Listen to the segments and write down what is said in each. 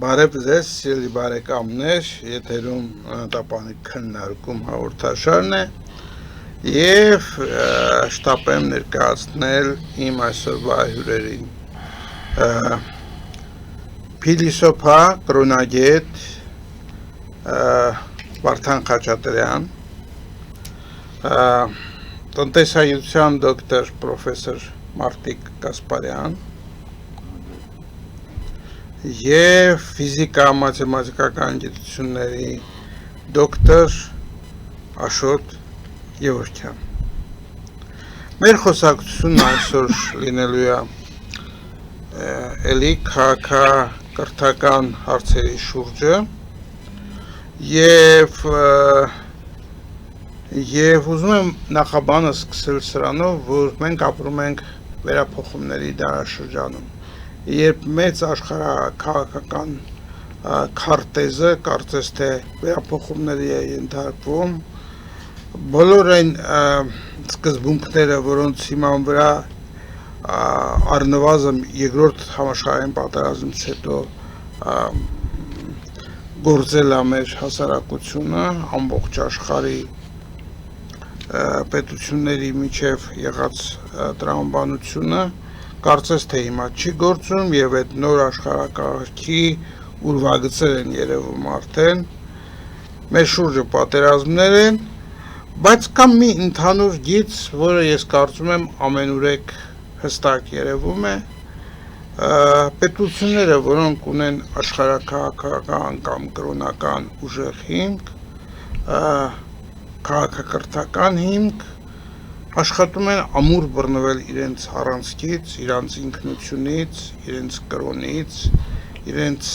Բարև ձեզ, սիրելի բարեկամներ, եթերում տապանիկ քննարկում հաղորդաշարն է եւ շտապ եմ ներկայացնել իմ այսօրվա հյուրերին փիլիսոփա, կրոնագետ Վարդան Խաչատրյան, տնտեսագիտության դոկտոր պրոֆեսոր Մարտիկ Կասպարյան և ֆիզիկա-մաթեմատիկական գիտությունների դոկտոր Աշոտ Գևորգյան։ Մեր խոսակցությունն այսօր լինելու է էլի քաղաքակրթական հարցերի շուրջը և ուզում եմ նախաբանը սկսել սրանով, որ մենք ապրում ենք վերափոխումների դարաշրջանում։ Երբ մեծ աշխարհաքաղաքական քարտեզը կարծես թե վերափոխումների է ենթարկվում, բոլոր այն սկզբունքները, որոնց հիման վրա առնվազն երկրորդ համաշխարհային պատերազմից հետո գործել է մեր հասարակությունը, ամբողջ աշխարհի պետությունների միջև եղած տրամաբանությունը, կարծես թե հիմա չի գործում և այդ նոր աշխարհակարգի ուրվագծեր են երևում արդեն, մեր շուրջը պատերազմներ են, բայց կա մի ընդհանուր գիծ, որը ես կարծում եմ ամենուրեք հստակ երևում է, պետությունները, որոնք ունեն աշխարհաքաղաքական կամ կրոնական ուժեղ հիմք, քաղաքակրթական հիմք, աշխատում են ամուր բռնվել իրենց առանցքից, իրենց ինքնությունից, իրենց կրոնից, իրենց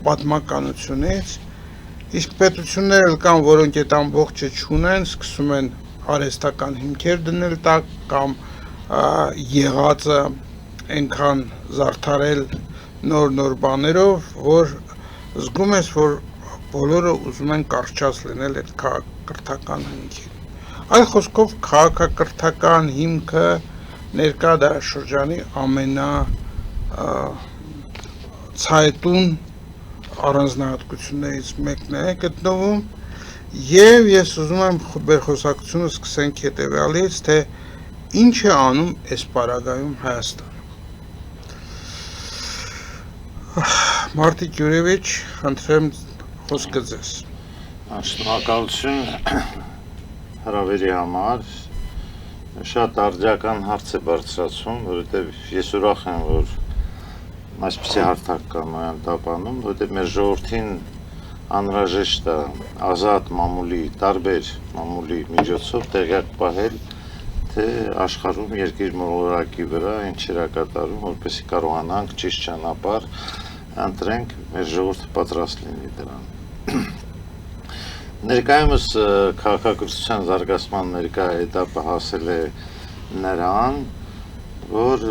պատմականությունից, իսկ պետություններ կան, որոնք այդ ամբողջը չունեն, սկսում են արհեստական հիմքեր դնել տակ կամ եղածը այնքան զարդարել նոր բաներով, որ զգում ես, որ բոլորը ուզում են կարճած լինել այդ քաղաքակրթական հիմքին։ Այլ խոսքով քաղաքակրթական հիմքը ներկա դարաշրջանի ամենացայտուն առանձնահատկություններից մեկն է գտնվում և ես ուզում եմ մեր խոսակցությունը սկսենք հետևյալից, թե ինչ է անում այս պարագայում Հայաստանը։ Մարտիկ Յուրևիչ, խնդրեմ խոսքը ձեզ։ Շնորհակալություն հրավերի համար, շատ արդյական հարց է բարձրացում, որովհետև ես ուրախ եմ, որ այսպիսի հարթակ կա նոյան տապանում, որովհետև մեր ժողովրդին անհրաժեշտ է ազատ մամուլի, տարբեր մամուլի միջոցով տեղյակ պահել, թե աշխարհում երկիր մոլորակի վրա ինչեր է կատարում, որպեսզի կարողանանք ճիշտ ճանապարհ ընտրենք, մեր ժողովուրդը պատրաստ լինի դրան։ Ներկայումս քաղաքակրթության զարգացման ներկա էտապը հասել է նրան, որ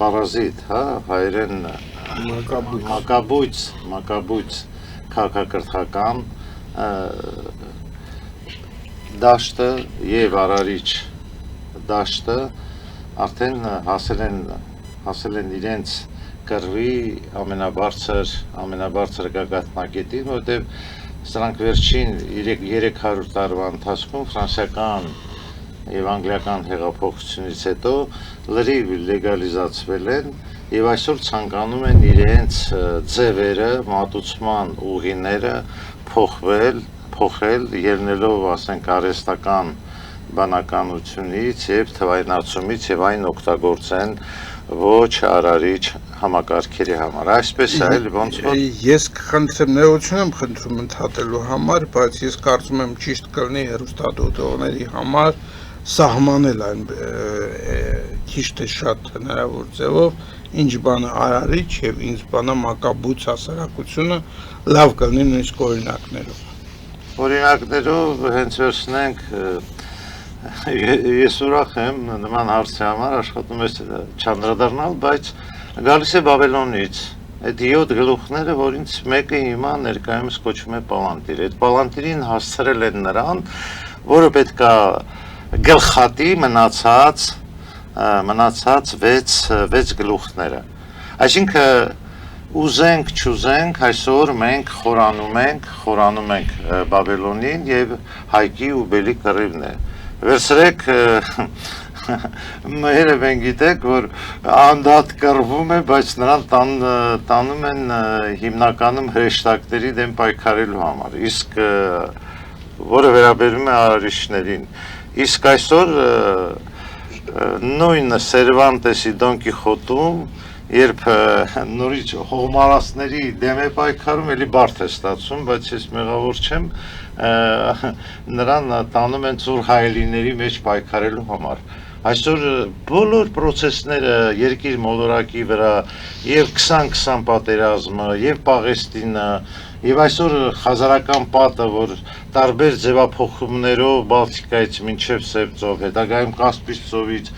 պարազիտ, հայերեն մակաբույց քաղաքակրթական դաշտը և արարիչ դաշտը արդեն հասել են իրենց կռվի ամենաբարձր գագաթնակետին, որովհետև սրանք վերջին 300 տարվա ընթացքում ֆրանսիական և անգլիական հեղափոխությունից հետո լրիվ լեգալիզացվել են և այսօր ցանկանում են իրենց ձևերը, մատուցման ուղիները փոխել, ելնելով ասենք արհեստական բանականությունից և թվայնացումից և այն օգտագործեն ոչ արարիչ համակարգերի համար, այսպես է, ոնց որ ես կխնդրեմ ներողություն եմ խնդրում ընդհատելու համար, բայց ես կարծում եմ ճիշտ կլինի հեռուստադիտողների համար սահմանել այն քիչ թե շատ հնարավոր ձևով, ինչ բանը արարիչ և ինչ բանը մակաբույց հասարակությունը, լավ կլինի նույնիսկ օրինակներով։ Օրինակներով հենց վերցնենք, ես ուրախ եմ նման հարցի համար աշխատում ես չանդրադառնալ, բայց գալիս է Բաբելոնից, այդ 7 գլուխները, որից մեկը հիմա ներկայումս կոչվում է Պալանտիր, այդ Պալանտիրին հասցրել են նրան, որը պետք է գլխատի մնացած 6 գլուխները, այսինքն ուզենք չուզենք այսօր մենք խորանում ենք Բաբելոնին եւ Հայկի ու Բելի կռիվն է վերցրեք մերը մենք գիտեք որ անդադ կռվում է բայց նրան տանում են հիմնականում հրեշտակների դեմ պայքարելու համար իսկ որը վերաբերում է արարիչներին իսկ այսօր նույնը Սերվանտեսի Դոն Կիխոտում երբ նորից հողմարածների դեմ է պայքարում, էլի բարդ է ստացվում, բայց ես մեղավոր չեմ, նրան տանում են ծուր հայելիների մեջ պայքարելու համար։ Այսօր բոլոր process-ները երկիր մոլորակի վրա եւ 20-20 պատերազմը եւ Պաղեստինը եւ այսօր խազարական պատը, որ տարբեր ձևափոխումներով Բալտիկայից մինչեւ Սևծով, հետագայում Կասպից ծովից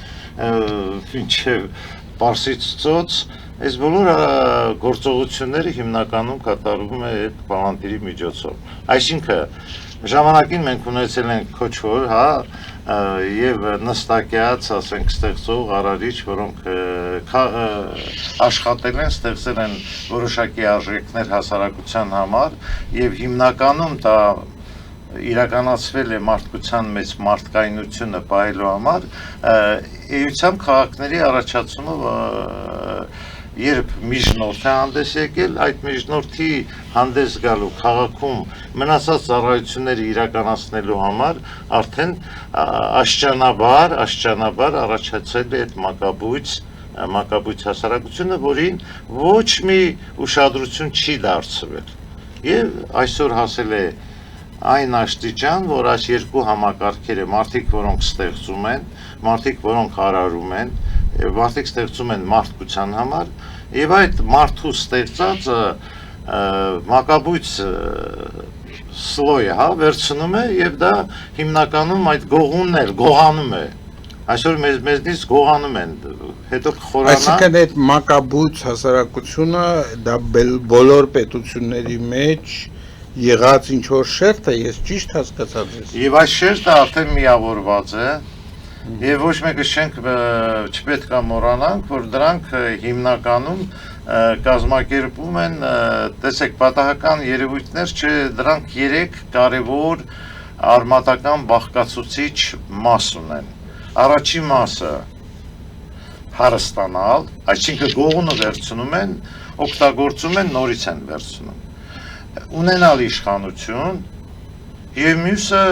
մինչեւ Պարսից ծոց, այս բոլոր գործողությունները հիմնականում կատարվում է այդ պալանտիրի միջոցով։ Այսինքն ժամանակին մենք ունեցել ենք քոչոր, եւ նստակյաց, ասենք, ստեղծող արարիչ, որոնք աշխատել են, ստեղծել են որոշակի արժեքներ հասարակության համար եւ հիմնականում դա իրականացվել է մարդկության մեծ մարդկայնությունը պահելու համար էությամբ քաղաքների առաջացումը երբ միջնորդ է հանդես եկել այդ միջնորդի հանդես գալու քաղաքում մնացած ծառայությունները իրականացնելու համար արդեն աշճանաբար առաջացել է այդ մակաբույց հասարակությունը, որին ոչ մի ուշադրություն չի դարձվել եւ այսօր հասել է այն աստիճան, որ այս երկու համակարգերը մարդիկ, որոնք ստեղծում են, մարդիկ, որոնք արարում են, մարդիկ ստեղծում են մարդկության համար, եւ այդ մարդու ստեղծածը մակաբույց սլոյը, վերցնում է եւ դա հիմնականում այդ գողանում է։ Այսօր մեզնից գողանում են, հետո կխորանա։ Այսինքն այդ մակաբույց հասարակությունը դա բոլոր պետությունների մեջ եղած ինչ որ շերտ է, ես ճիշտ հասկացած եմ։ Եվ այս շերտը արդեն միավորված է, եւ ոչ մեկը չպետք է մոռանանք, որ դրանք հիմնականում կազմակերպում են, տեսեք, պատահական երևույթներ, չէ, դրանք 3 կարևոր արմատական բաղկացուցիչ մաս ունեն։ Առաջին մասը հարստանալ, այսինքն գողունը վերցնում են, օգտագործում են, նորից են վերցնում։ Ունենալ իշխանություն եւ մյուսը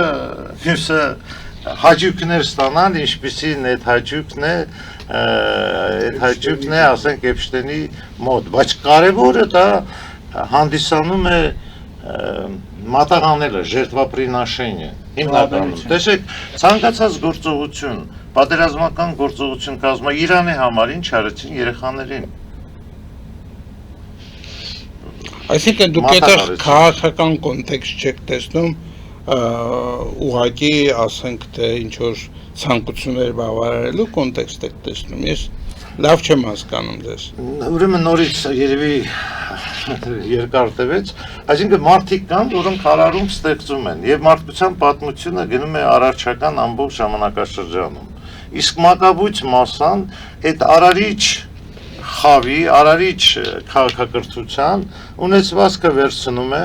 հաճույքներ ստանալ, ինչպիսին այդ հաճույքն է, ասենք, Էփշտեյնի մոտ, բայց կարևորը դա հանդիսանում է մատաղանելը, ժերտվապրինաշենը, հիմնականում։ Տեսեք, ցանկացած գործողություն, պատերազմական գործողություն կազմա Իրանի համար ինչ արեցին երեխաներին։ Այսինքն դուք այդտեղ քաղաքական կոնտեքստ չեք տեսնում, ուղղակի ասենք թե ինչ որ ցանկություններ բավարարելու կոնտեքստ եք տեսնում, ես լավ չեմ հասկանում ձեզ։ Ուրեմն նորից երևի երկար տևեց, այսինքն մարդիկ կան, որոնք արարում ստեղծում են եւ մարդկության պատմությունը գնում է արարչական ամբողջ ժամանակաշրջանում։ Իսկ մակաբույց մասան այդ արարիչ խավի, արարիչ քաղաքակրթության ունեցվածքը վերցնում է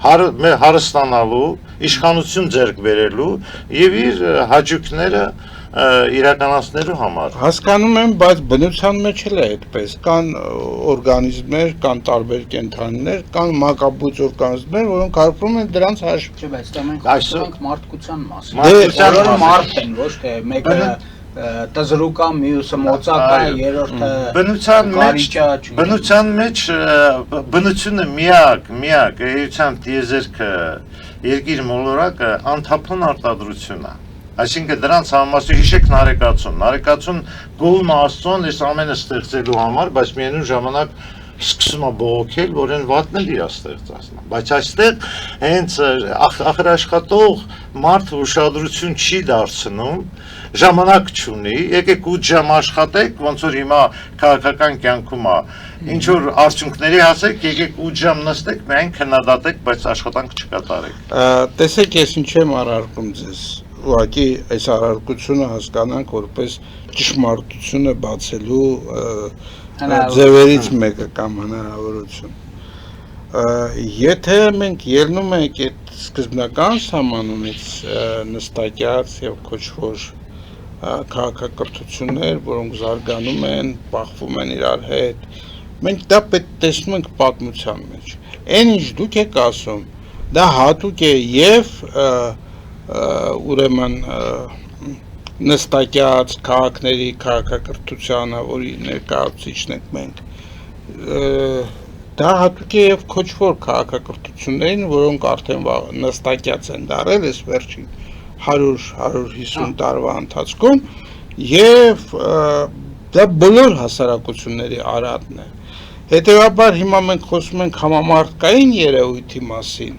հարստանալու, իշխանություն ձեռք բերելու եւ իր հաճույքները իրականացնելու համար։ Հասկանում եմ, բայց բնության մեջ էլ է այդպես, կան օրգանիզմներ, կան տարբեր կենդանիներ, կան մակաբույց օրգանիզմներ, որոնք հարբում են դրանց հաշվին։ Չէ, բայց դա մենք խոսում ենք մարդկության մասին։ Բոլորը մարդ են, ոչ թե մեկը տզրուկա, մյուսը մոծակա, երրորդը բնության մեջ բնությունը միակ էության տիեզերքը երկիր մոլորակը անթափուն արտադրություն է։ Այսինքն դրանց համասու հիշեք նարեկացուն գողում Աստծուն այս ամենը ստեղծելու համար, բայց միևնույն ժամանակ սկսում է բողոքել, որ այն վատն էլ իր ստեղծածն է։ Բայց այստեղ հենց ախր աշխատող մարդը ուշադրություն չի դարձնում, ժամանակ չունի, եկեք 8 ժամ աշխատեք, ոնց որ հիմա քաղաքական կյանքում է, ինչ որ արդյունքների հասեք, եկեք 8 ժամ նստեք, միայն քննադատեք, բայց աշխատանք չկատարեք։ Տեսեք, ես ինչ եմ առարկում ձեզ, ուղղակի այս առարկությունը հասկանանք որպես ճշմարտությունը բացելու ձևերից մեկը կամ հնարավորություն։ Եթե մենք ելնում ենք այդ սկզբնական սահմանումից նստակյաց եւ կոչվոր քաղաքակրթություններ, որոնք զարգանում են, բախվում են իրար հետ, մենք դա պետք տեսնում ենք պատմության մեջ։ Այն ինչ դուք եք ասում, դա հատուկ է եւ ուրեմն նստակյաց քաղաքների քաղաքակրթությանը, որի ներկայացուցիչն ենք մենք, դա հատուկ է եւ կոչվոր քաղաքակրթություններին, որոնք արդեն նստակյաց են դարել այս վերջին 100-150 տարվա ընթացքում եւ դա բոլոր հասարակությունների արատն է։ Հետևաբար հիմա մենք խոսում ենք համամարտկային երևույթի մասին,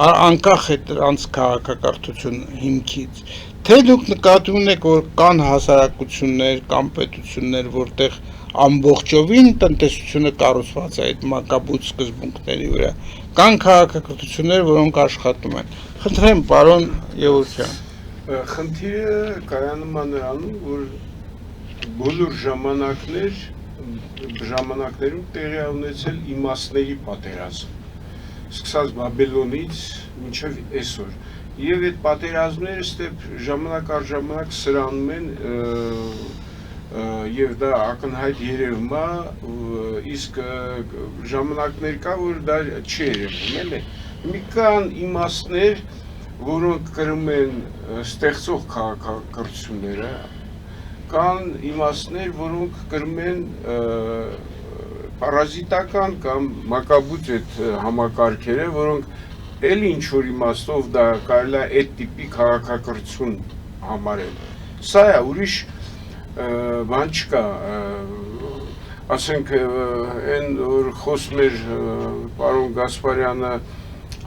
անկախ է դրանց քաղաքակրթություն հիմքից, թե դուք նկատի ունեք, որ կան հասարակություններ կամ պետություններ, որտեղ ամբողջովին տնտեսությունը կառուցված է այդ մակաբույծ սկզբունքների վրա, կան քաղաքակրթություններ, որոնք աշխատում են։ Խնդրեմ, պարոն Եղուկյան։ Խնդիրը կայանում է նրանում, որ բոլոր ժամանակներում տեղի ունեցել իմաստների պատերազմ, սկսած Բաբելոնից մինչև այսօր, եւ այդ պատերազմները ստեպ ժամանակ առ ժամանակ սրանում են եւ դա ակնհայտ երևում է, իսկ ժամանակներ կա, որ դա չի երևում, էլի։ Մի կան իմաստներ, որոնք կրում են ստեղծող քաղաքակրթությունները, կան իմաստներ, որոնք կրում են պարազիտական կամ մակաբույծ այդ համակարգերը, որոնք էլ ինչ-որ իմաստով դա կարելի է այդ տիպի քաղաքակրթություն համարել։ Սա է, ուրիշ բան չկա, ասենք այն որ խոսում էր պարոն Գասպարյանը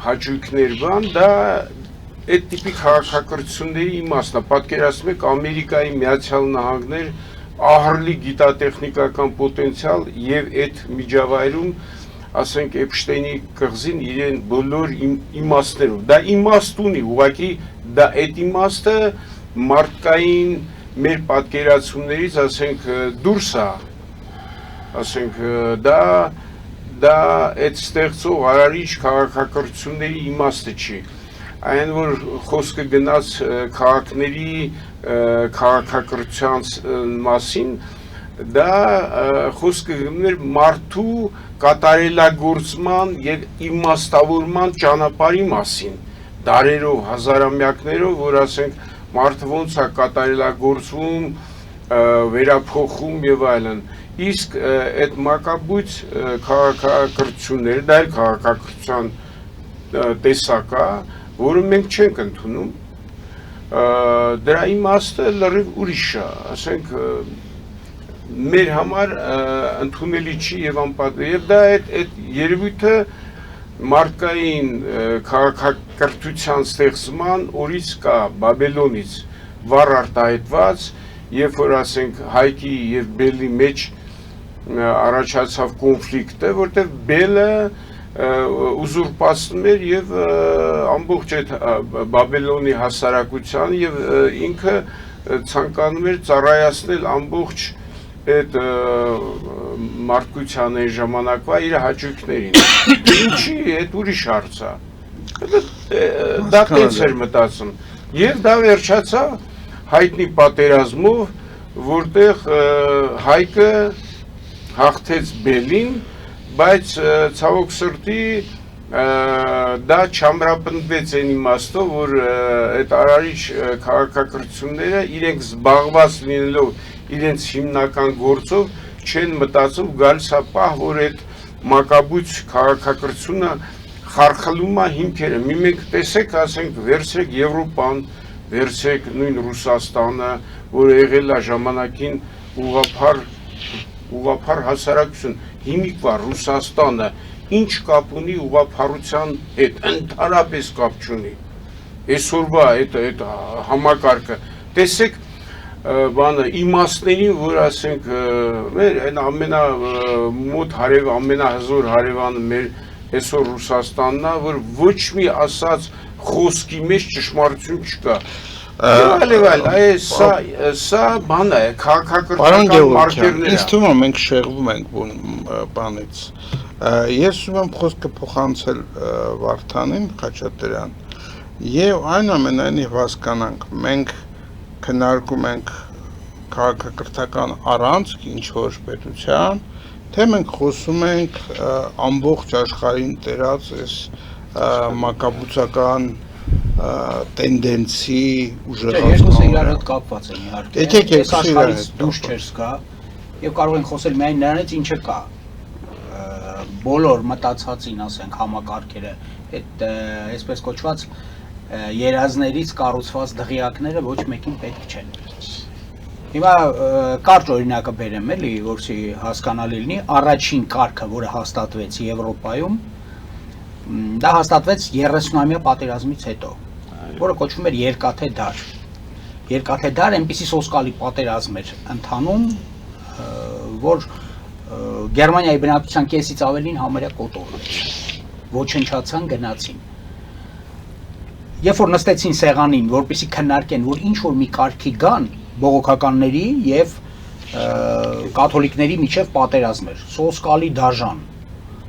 հաճույքներ բան, դա այդ տիպի քաղաքակրթությունների իմաստն է, պատկերացնում եք Ամերիկայի Միացյալ Նահանգներ ահռելի գիտատեխնիկական պոտենցիալ եւ այդ միջավայրում, ասենք Էփշտեյնի կղզին իրեն բոլոր իմաստներով, դա իմաստ ունի, ուղղակի դա այդ իմաստը մարդկային մեր պատկերացումներից, ասենք, դուրս է, ասենք, դա այդ ստեղծող արարիչ քաղաքակրթությունների իմաստը չի, այն որ խոսքը գնաց քաղաքների քաղաքակրթության մասին, դա խոսքը գներ մարդու կատարելագործման եւ իմաստավորման ճանապարհի մասին, դարերով, հազարամյակներով, որ ասենք մարդը ոնց է կատարելագործվում, վերափոխում եւ այլն, իսկ այդ մակաբույծ քաղաքակրթությունները, դա էլ քաղաքակրթության տեսակ է, որը մենք չենք ընդունում, դրա իմաստը լրիվ ուրիշ է, ասենք մեր համար ընդունելի չի եւ անպատվի, եւ դա այդ երևույթը մարդկային քաղաքակրթության ստեղծման օրից կա, Բաբելոնից վառ արտահայտված, երբ որ ասենք Հայկի եւ Բելի մեջ առաջացավ կոնֆլիկտը, որտեղ Բելը ուզուրպացնում էր եւ ամբողջ այդ Բաբելոնի հասարակության եւ ինքը ցանկանում էր ծառայացնել ամբողջ այդ մարդկության այն ժամանակվա իր հաճույքներին։ Ինչի այդ ուրիշ հարց է։ Դա տենց էր մտածում։ Եվ դա վերջացավ հայտնի պատերազմով, որտեղ Հայկը հաղթեց Բելին, բայց ցավոք սրտի դա չամրապնդվեց այն իմաստով, որ այդ արարիչ քաղաքակրթությունները իրենք զբաղված լինելով իրենց հիմնական գործով չեն մտածում գալիս է պահ, որ այդ մակաբույծ քաղաքակրթությունը խարխլում է հիմքերը։ Մենք տեսեք, ասենք, վերցրեք Եվրոպան, վերցրեք նույն Ռուսաստանը, որը եղել է ժամանակին ուղղափառ հասարակություն, հիմիկվա Ռուսաստանը ինչ կապ ունի ուղղափառության հետ, ընդհանրապես կապ չունի։ Այսօրվա այդ համակարգը, տեսեք բանը իմաստներին, որ ասենք մեր այն ամենամոտ հարև, ամենահզոր հարևանը մեր այսօր Ռուսաստանն է, որ ոչ մի ասած խոսքի մեջ ճշմարտություն չկա։ Սա բան է, Պարոն քաղաքակրթական Գևորգյան, մարկերներ ինձ թվում է մենք շեղվում ենք բանից։ Ես ուզում եմ խոսքը փոխանցել Վարդանին Խաչատրյան եւ այնուամենայնիվ հասկանանք, մենք քննարկում ենք քաղաքակրթական առանցք ինչ որ պետության, թե մենք խոսում ենք ամբողջ աշխարհին տերած այս մակաբուծական տենդենցի Երկուսը իրար հետ կապված են իհարկե։ Եկեք Այս աշխարհից դուրս չես գա եւ կարող ենք խոսել միայն նրանից ինչը կա։ Բոլոր մտածածին, ասենք, համակարգերը, այդ այսպես կոչված երազներից կառուցված դղյակները ոչ մեկին պետք չեն։ Հիմա կարճ օրինակը բերեմ էլի, որպեսզի հասկանալի լինի, առաջին կարգը, որը հաստատվեց Եվրոպայում, դա հաստատվեց 30-ամյա պատերազմից հետո, որը կոչվում էր երկաթե դար։ Երկաթե դար այնպիսի սոսկալի պատերազմ էր ընթանում, որ Գերմանիայի բնակչության կեսից ավելին համարյա կոտորվեց, ոչնչացան, գնացին։ Երբ որ նստեցին սեղանին, որպեսզի քննարկեն, որ ինչ որ մի կարգի գան, բողոքականների եւ կաթոլիկների միջև պատերազմ էր, սոսկալի դաժան,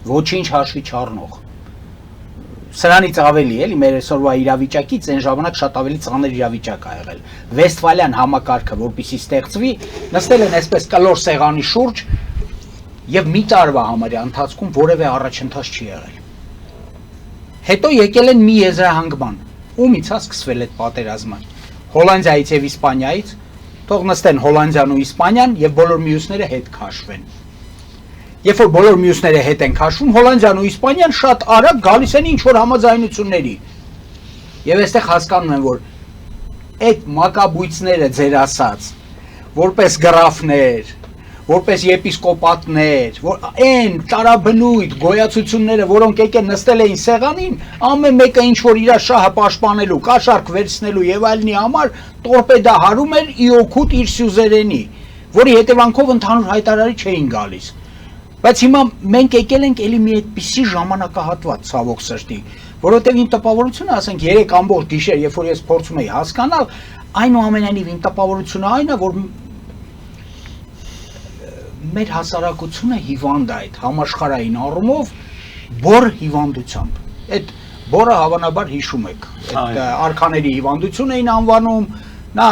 ոչինչ հաշվի չառնող։ Սրանից ավելի էլի մեր այսօրվա իրավիճակից այն ժամանակ շատ ավելի ծանր իրավիճակ ա եղել։ Վեստֆալյան համակարգը, որպեսզի ստեղծվի, նստել են այսպես կլոր սեղանի շուրջ եւ մի տարվա համարյա ընթացքում որևէ առաջընթաց չի եղել։ Հետո եկել են մի եզրահանգման, ումից է սկսվել այդ պատերազմը։ Հոլանդիայից եւ Իսպանիայից, թող նստեն Հոլանդիան ու Իսպանիան եւ բոլոր մյուսները հետ քաշվեն։ Երբ որ բոլոր մյուսները հետ են քաշվում, Հոլանդիան ու Իսպանիան շատ արագ գալիս են ինչ որ համաձայնությունների։ Եվ այստեղ հասկանում են, որ այդ մակաբույծները ձեր ասած, որպես գրաֆներ, որպես եպիսկոպատներ, որ այն տարաբնույթ գոյացությունները, որոնք եկել նստել էին սեղանին, ամեն մեկը ինչ որ իր շահը պաշտպանելու, կաշառք վերցնելու եւ այլնի համար տորպեդա հարում էր ի օգուտ իր սյուզերենի, որի հետևանքով ընդհանուր հայտարարի չէին գալիս։ Բայց հիմա մենք եկել ենք էլի մի այդպիսի ժամանակահատված ցավոք սրտի, որովհետեւ իմ տպավորությունը, ասենք 3 ամբողջ գիշեր, երբ որ ես փորձում էի հասկանալ, այնուամենայնիվ իմ տպավորությունը այն է, որ մեր հասարակությունը հիվանդ է այդ համաշխարհային առումով բոր հիվանդությամբ։ Այդ բորը հավանաբար հիշում եք։ Այդ արքաների հիվանդություն էին անվանում, նա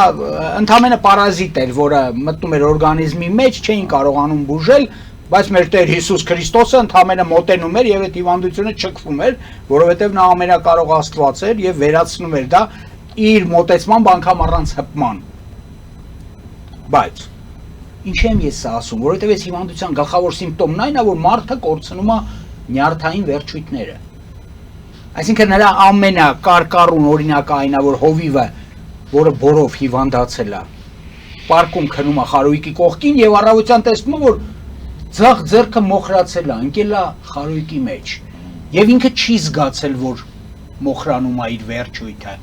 ընդհանրապես պարազիտ էր, որը մտնում էր օրգանիզմի մեջ, չէին կարողանում բուժել, բայց մեր Տեր Հիսուս Քրիստոսը ընդհանրապես մոտենում էր եւ այդ հիվանդությունը չքվում էր, որովհետեւ նա ամենակարող Աստված էր եւ վերացնում էր դա իր մոտեցման անգամ առանց հպման։ Բայց ինչ եմ ես սա ասում, որովհետև այս հիվանդության գլխավոր սիմպտոմն այն է, որ մարդը կորցնում է նյարդային վերջույթները։ Այսինքն նրա ամենակարկառուն օրինակը այն է, որ հովիվը, որը բորով հիվանդացել է, պարկում քնում է խարույկի կողքին եւ առավոտյան տեսնում է, որ ձախ ձեռքը մոխրացել է, ընկել է խարույկի մեջ եւ ինքը չի զգացել, որ մոխրանում է իր վերջույթը։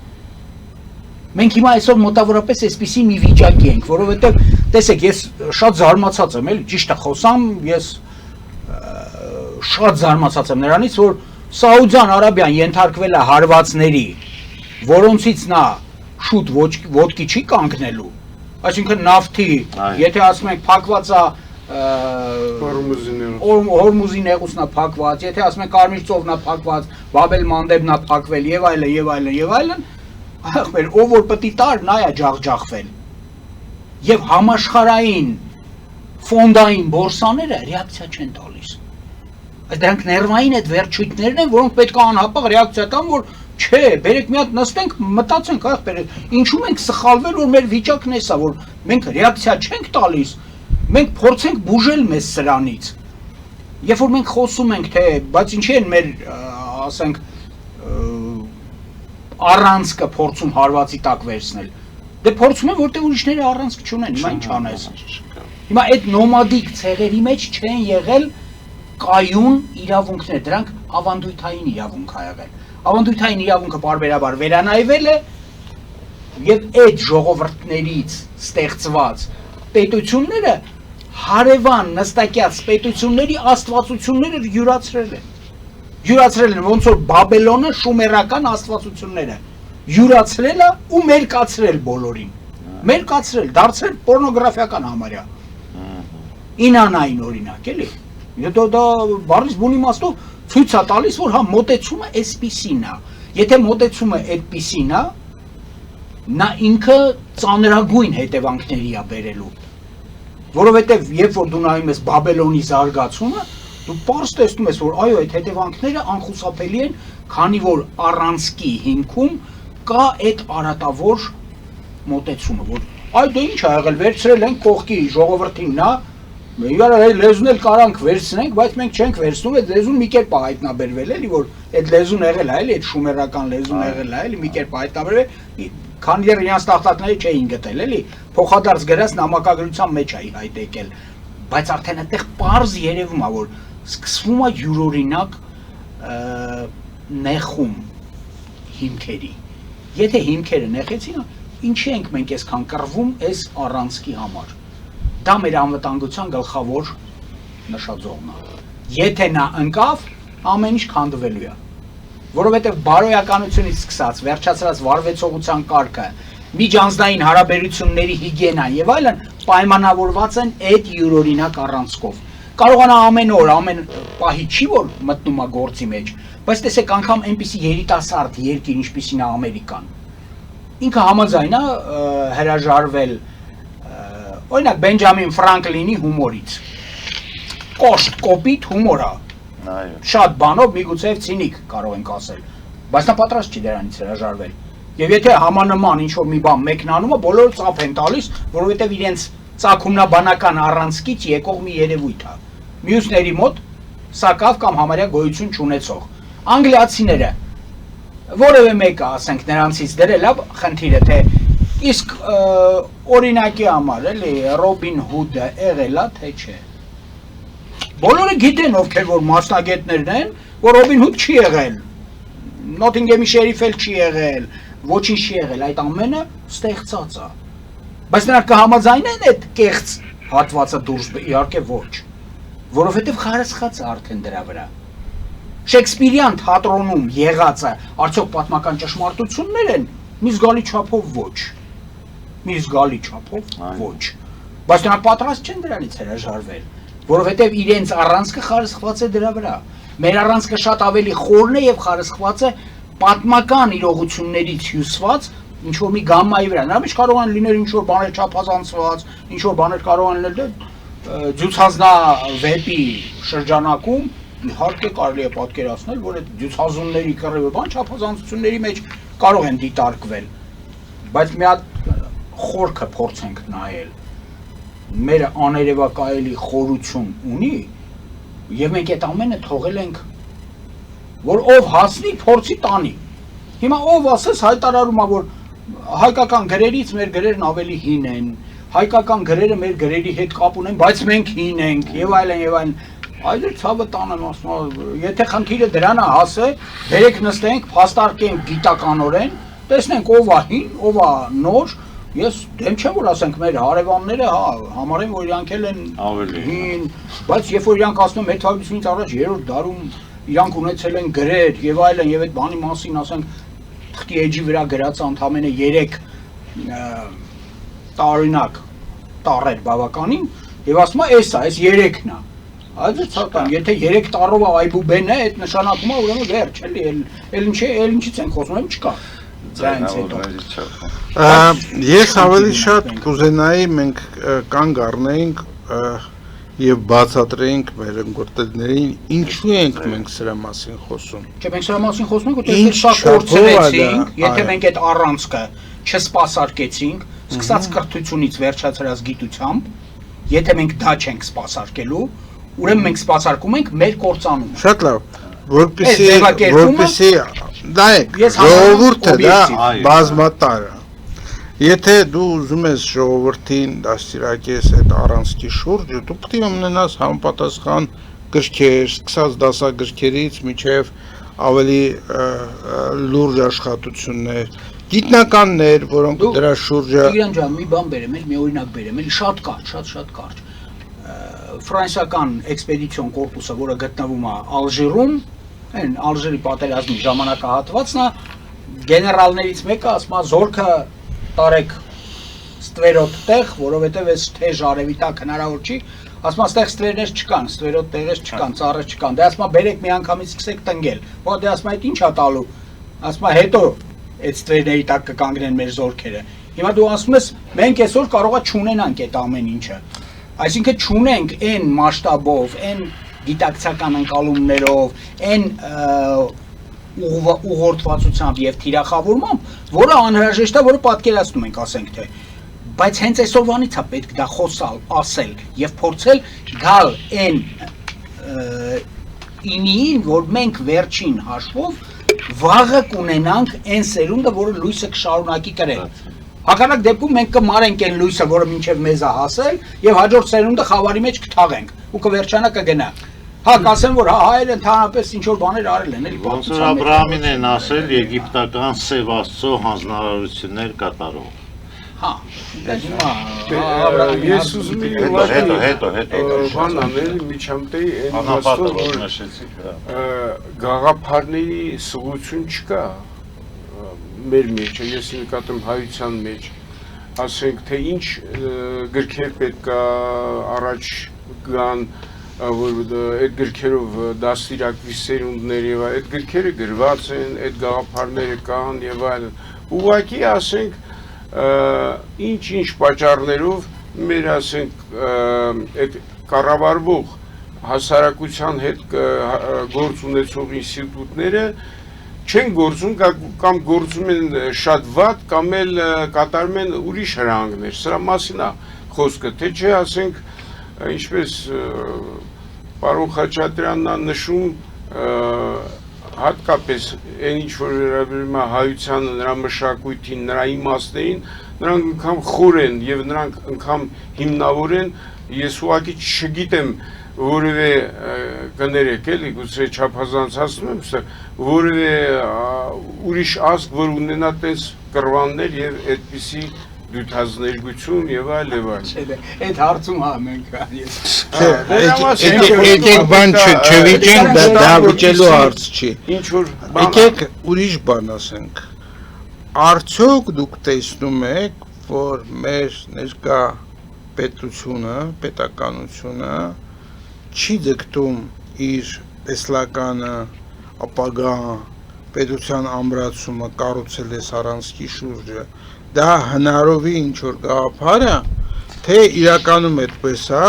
Մենք հիմա այսօր մոտավորապես այսպիսի մի վիճակի ենք, որովհետև տեսեք, ես շատ զարմացած եմ, էլի ճիշտը խոսամ, ես շատ զարմացած եմ նրանից, որ Սաուդյան Արաբիան ենթարկվել է հարվածների, որոնցից նա շուտ ոտքի չի կանգնելու, այսինքն նավթի, եթե ասում ենք փակված է Հորմուզի նեղուցն է փակված, եթե ասում ենք Կարմիր ծովն է փակված, Բաբ էլ Մանդեբն է փակվել եւ այլն եւ այլն եւ այլն, ախմեր, ով որ պետք է տար, նա է ջախջախվել։ Եվ համաշխարհային ֆոնդային բորսաները ռեակցիա չեն տալիս։ Դրանք ներվային այդ վերջույթներն են, որոնք պետք է անհապաղ ռեակցիա տան, որ չէ, բերեք մի հատ նստենք, մտածենք, ախպեր, ինչու մենք սխալվել, որ մեր վիճակն է սա, որ մենք ռեակցիա չենք տալիս, մենք փորձենք բուժել մեզ սրանից։ Երբ որ մենք խոսում ենք, թե բայց ինչի են մեր, ասենք, առանցքը փորձում հարվածի տակ վերցնել։ Դե փորձում են, որտեղ ուրիշները առանցք չունեն, հիմա ինչ անես։ Հիմա այդ նոմադիկ ցեղերի մեջ չեն եղել կայուն իրավունքներ, դրանք ավանդույթային իրավունք ա եղել։ Ավանդույթային իրավունքը բարբերաբար վերանայվել է եւ այդ ժողովրդներից ստեղծված պետությունները հարևան նստակյաց պետությունների աստվածությունները յուրացրել են ոնց որ Բաբելոնը շումերական աստվածությունները յուրացրել է ու մերկացրել բոլորին։ Մերկացրել, դարձրել պորնոգրաֆիական համարյա։ Ինանային օրինակ, էլի։ Դա բառից բուն իմաստով ցույց է տալիս, որ հա մոտեցումը այսպիսին է։ Եթե մոտեցումը այդպիսին է, նա ինքը ծանրագույն հետևանքների է բերելու։ Որովհետև երբ որ դու նայում ես Բաբելոնի զարգացումը, դու պարզ տեսնում ես, որ այո, այդ հետևանքները անխուսափելի են, քանի որ առանցքի հիմքում կա այդ արատավոր մոտեցումը, որ այ դե ինչ ա եղել, վերցրել են կողքի ժողովրդին նա, իրար լեզուն էլ կարանք վերցնենք, բայց մենք չենք վերցնում, այդ լեզուն մի կերպ է հայտնաբերվել, էլի, որ այդ լեզուն եղել է, էլի, այդ շումերական լեզուն եղել է, էլի, մի կերպ հայտնաբերվել, քանի դեռ իրանց տախտակները չէին գտել, էլի, փոխադարձ գրած նամակագրության մեջ է հայտ եկել, բայց արդեն այդտեղ պարզ երևում է, որ սկսվում է յուրօրինակ նեխում հիմքերի։ Եթե հիմքերը նեխեցին, ինչի ենք մենք այսքան կռվում այս առանցքի համար։ Դա մեր անվտանգության գլխավոր նշաձողն է։ Եթե նա ընկավ, ամեն ինչ քանդվելու է։ Որովհետև բարոյականությունից սկսած, վերջացրած վարվեցողության կարգը, միջանձնային հարաբերությունների հիգիենան եւ այլն պայմանավորված են այդ յուրօրինակ առանցքով։ Կարողանա ամեն օր, ամեն պահի չի որ մտնում է գործի մեջ, բայց տեսեք անգամ այնպիսի երիտասարդ երկիր, ինչպիսին է Ամերիկան։ Ինքը համաձայն է հրաժարվել օրինակ Բենջամին Ֆրանկլինի հումորից։ Կոշտ, կոպիտ հումոր է։ Շատ բանով միգուցե ցինիկ կարող ենք ասել, բայց նա պատրաստ չի դրանից հրաժարվել։ Եվ եթե համանման ինչ-որ մի բան մեկնանում է, բոլորը ծափ են տալիս, որովհետև իրենց ծագումնաբանական առանցքից եկող մի երևույթ է։ Մյուսների մոտ սակավ կամ համարյա գոյություն չունեցող։ Անգլիացիները որևէ մեկը, ասենք, նրանցից դրել է խնդիրը, թե իսկ օրինակի համար, էլի, Ռոբին Հուդը եղել է, թե չէ։ Բոլորը գիտեն ովքեր որ մասնագետներն են, որ Ռոբին Հուդ չի եղել, Նոթինգեմի շերիֆ էլ չի եղել, ոչինչ չի եղել, այդ ամենը ստեղծած է։ Բայց նրանք կհամաձայնեն այդ կեղծ հատվածը դուրս, իհարկե ոչ, որովհետև խարսխած է արդեն դրա վրա։ Շեքսպիրյան թատրոնում եղածը արդյոք պատմական ճշմարտություններ են, մի զգալի չափով ոչ, մի զգալի չափով ոչ, բայց նրանք պատրաստ չեն դրանից հրաժարվել, որովհետև իրենց առանցքը խարսխված է դրա վրա։ Մեր առանցքը շատ ավելի խորն է եւ խարսխված է պատմական իրողություններից հյուսված ինչ-որ մի գամմայի վրա։ Նրա մեջ կարող են լինել ինչ-որ բաներ չափազանցված, ինչ-որ բաներ կարող են լինել ձյուծազնավեպի շրջանակում, իհարկե կարելի է պատկերացնել, որ այդ ձյուծազունների կռիվը բան չափազանցությունների մեջ կարող են դիտարկվել, բայց մի հատ խորքը փորձենք նայել։ Մեր աներևակայելի խորություն ունի, եւ մենք այդ ամենը թողել ենք, որ ով հասնի, փորձի տանի։ Հիմա ով ասես հայտարարում է, որ հայկական գրերից մեր գրերն ավելի հին են, հայկական գրերը մեր գրերի հետ կապ ունեն, բայց մենք հին ենք, եւ այլն եւ այլն։ Այդ ցավը տանեմ ասում, եթե խնդիրը դրան է հասե, բերեք նստենք, փաստարկենք գիտականորեն, տեսնենք ով է հին, ով է նոր։ Ես դեմ չեմ որ ասենք մեր հարևանները, հա, համարեն որ իրանք էլ են հին, բայց երբ որ իրանք ասում են մեր թվականից առաջ 3-րդ դարում իրանք ունեցել են գրեր եւ այլն եւ այդ բանի մասին ասենք թղթի էջի վրա գրած ընդամենը 3 տարօրինակ տառեր բավականին եւ ասում է էս 3-ն է։ Այդ ցածան, եթե 3 տարով այբուբեն է, այդ նշանակում է ուրեմն վերջ, էլի, էլ ինչից են խոսում, եմ չկա։ Ես ավելի շատ կուզենայի մենք կանգ առնեինք եւ բացատրեինք մեր ընկերներին ինչու ենք մենք սրա մասին խոսում։ Չէ, մենք սրա մասին խոսում ենք, որտեղ սա կորցրեցինք, եթե մենք այդ առանցքը չսպասարկեցինք, սկսած կրթությունից վերջացրած գիտությամբ, եթե մենք դա չենք սպասարկելու, ուրեմն մենք սպասարկում ենք մեր կործանումը։ Շատ լավ, որպեսզի դա է ժողովուրդը դա բազմատարը։ Եթե դու ուզում ես ժողովրդին դաստիարակես այդ առանցքի շուրջը, դու պետք է ունենաս համապատասխան գրքեր, սկսած դասագրքերից մինչև ավելի լուրջ աշխատություններ, գիտնականներ, որոնք դրա շուրջը Տիգրան ջան, մի բան բերեմ, մի օրինակ բերեմ, շատ կարճ, շատ կարճ։ Ֆրանսիական էքսպեդիցիոն կորպուսը, որը գտնվում է Ալժիրում, այն Ալժիրի պատերազմի ժամանակահատվածն է, գեներալներից մեկը ասում է զորքը տարեք ստվերոտ տեղ, որովհետև այս թեժ արևի տակ հնարավոր չի, ասում է ստեղ ստվերներ չկան, ստվերոտ տեղեր չկան, ծառեր չկան, դե ասում է բերեք մի անգամից սկսեք տնգել, որ դե ասում է այդ ի՞նչ է տալու, ասում է հետո այդ ստվերների տակ կկանգնեն մեր զորքերը, հիմա դու ասում ես մենք այսօր կարող է չունենանք այդ ամեն ինչը, այսինքն չունենք այն մասշտաբով, այն գիտակցական ընկալումներով, այն ուղղորդվածությամբ եւ թիրախավորմամբ, որը անհրաժեշտ է, որը պատկերացնում ենք, ասենք թե, բայց հենց այսօրվանից է պետք դա խոսալ, ասել եւ փորձել գալ այն ինին, որ մենք վերջին հաշվով վաղը կունենանք այն սերունդը, որը լույսը կշարունակի կրել։ Հակառակ դեպքում մենք կմարենք այն լույսը, որը մինչև մեզ է հասել, եւ հաջորդ սերունդը խավարի մեջ կթաղենք ու կվերջանա կգնա։ Հա, կասեմ, որ հայերը ընդհանրապես ինչ որ բաներ արել են, էլի Ոնց որ Աբրահամին են ասել, եգիպտական Սև Աստծո հանձնարարություններ կատարող։ Հա, ես ուզում եմ հետո բան անել միջամտեի այն վաստով, որ գաղափարների սղություն չկա մեր մեջ, ես նկատում հայության մեջ, ասենք թե ինչ գրքեր պետք է առաջ գան, որ այդ գրքերով դաստիարակվի սերունդներ եւ այդ գրքերը գրված են, այդ գաղափարները կան եւ այլն։ Ուղղակի ասենք ինչ պատճառներով մեր ասենք այդ կառավարվող հասարակության հետ գործ ունեցող ինստիտուտները չեն գործում կամ գործում են շատ վատ կամ էլ կատարում են ուրիշ հրահանգներ։ Սրա մասին է խոսքը, թե չէ ասենք ինչպես պարոն Խաչատրյանն է նշում հատկապես այն ինչ որ վերաբերում է հայությանը, նրա մշակույթին, նրա իմաստներին, նրանք անգամ խոր են եւ նրանք անգամ հիմնավոր են, ես ուղղակի չգիտեմ որևէ կներեք էլի, գուցե չափազանցացնում եմ, որևէ ուրիշ ազգ, որ ունենա տես կռվաններ եւ այդպիսի դյութազներգություն եւ այլ եւ այլ։ Այդ հարցում հա մենք եկեք բան չվիճենք, դա վիճելու հարց չի։ Ինչ որ Եկեք ուրիշ բան ասենք։ Արդյոք դուք տեսնում եք, որ մեր ներկա պետությունը, պետականությունը չի ձգտում իր տեսլականը, ապագա պետության ամրացումը կառուցել է Սարանսկի շուրջը, դա հնարովի ինչ որ գաղափար է, թե իրականում այդպես է,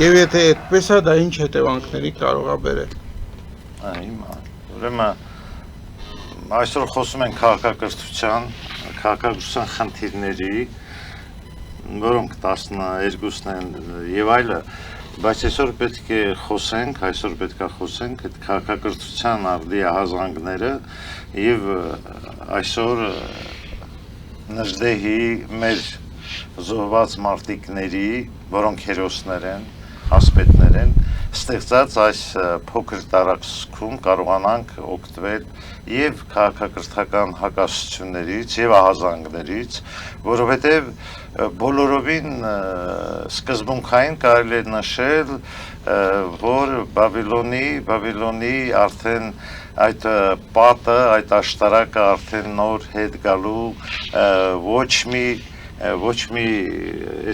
եւ եթե այդպես է, դա ինչ հետևանքների կարող է բերել։ Հիմա, ուրեմն այսօր խոսում ենք քաղաքակրթության խնդիրների, որոնք 12-ն են եւ այլը, բայց այսօր պետք է խոսենք, այդ քաղաքակրթության արդիահազանգները եւ այսօր Նժդեհի մեր զոհված մարտիկների, որոնք հերոսներ են, ասպետներ են, ստեղծած այս փոքր տարածքում կարողանանք օգտվել եւ քաղաքակրթական հակասություններից եւ ահազանգներից, որովհետեւ բոլորովին սկզբունքային կարելի է նշել, որ Բաբիլոնի արդեն այդ պատը, այդ աշտարակը արդեն նոր հետ գալու ոչ մի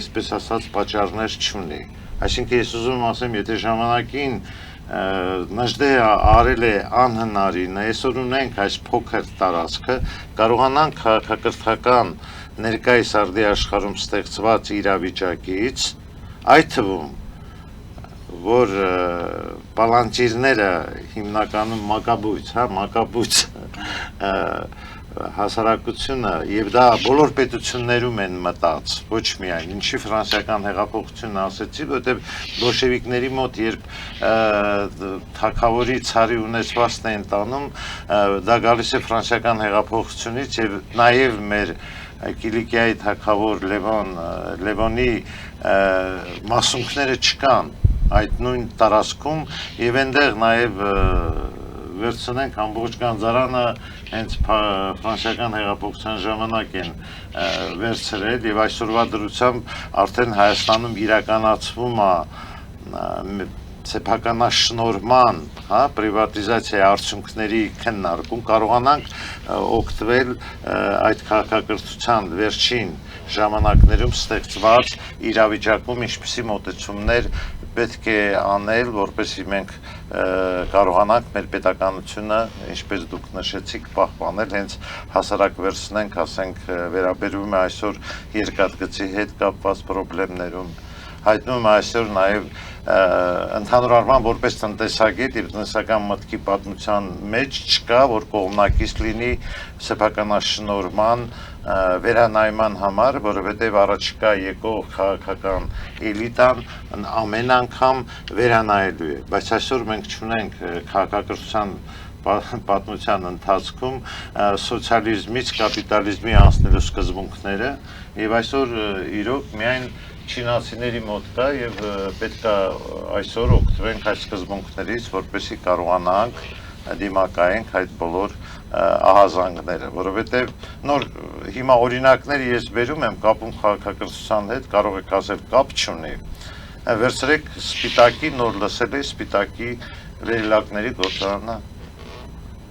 այսպես ասած պատճառներ չունի։ Այսինքն ես ուզում եմ ասեմ, եթե ժամանակին Նժդեհը արել է անհնարին, այսօր ունենք այս փոքր տարածքը, կարողանանք քաղաքակրթական ներկայիս արդի աշխարհում ստեղծված իրավիճակից, այդ թվում որ պալանճիրները հիմնականում մակաբույց հասարակությունը եւ դա բոլոր պետություններում են մտած, ոչ միայն, ինչի ֆրանսիական հեղափոխությունը ասեցի, որտեղ բոլշևիկների մոտ երբ թագավորի ցարի ունեցվածքն են տանում, դա գալիս է ֆրանսիական հեղափոխությունից եւ նաեւ մեր Կիլիկիայի թագավոր Լևոնի մասունքները չկան այդ նույն տարածքում եւ այնտեղ նաեւ վերցնենք ամբողջ Գանձարանը հենց ֆրանսիական հեղափոխության ժամանակ են վերցրել եւ այսօրվա դրությամբ արդեն Հայաստանում իրականացվում է սեփականաշնորհման, հա, պրիվատիզացիայի արդյունքների քննարկում կարողանանք օգտվել այդ քաղաքակրթության վերջին ժամանակներում ստեղծված իրավիճակում ինչպիսի մոտեցումներ պետք է անել, որպեսզի մենք կարողանանք մեր պետականությունը, ինչպես դուք նշեցիք, պահպանել, հենց հասարակ վերցնենք, ասենք, վերաբերում է այսօր երկաթգծի հետ կապված խնդիրներում, հայտնում է այսօր նաև ընդհանուր առմամբ որպես տնտեսագետ եւ տնտեսական մտքի պատմության մեջ չկա, որ կողմնակից լինի սեփականաշնորհման վերանայման համար, որովհետև առաջիկա եկող քաղաքական էլիտան ամեն անգամ վերանայելու է, բայց այսօր մենք չունենք քաղաքակրթության պատմության ընթացքում սոցիալիզմից կապիտալիզմի անցնելու սկզբունքները եւ այսօր իրոք միայն չինացիների մոտ կա եւ պետք է այսօր օգտվենք այս սկզբունքներից, որպեսզի կարողանանք դիմակայենք այդ բոլոր ահազանգները, որովհետեւ նոր հիմա օրինակներ ես բերում եմ կապում քաղաքակրթության հետ, կարող եք ասել կապ չունի։ Վերցրեք Սպիտակի, նոր լսել եք Սպիտակի վերելակների գործարանը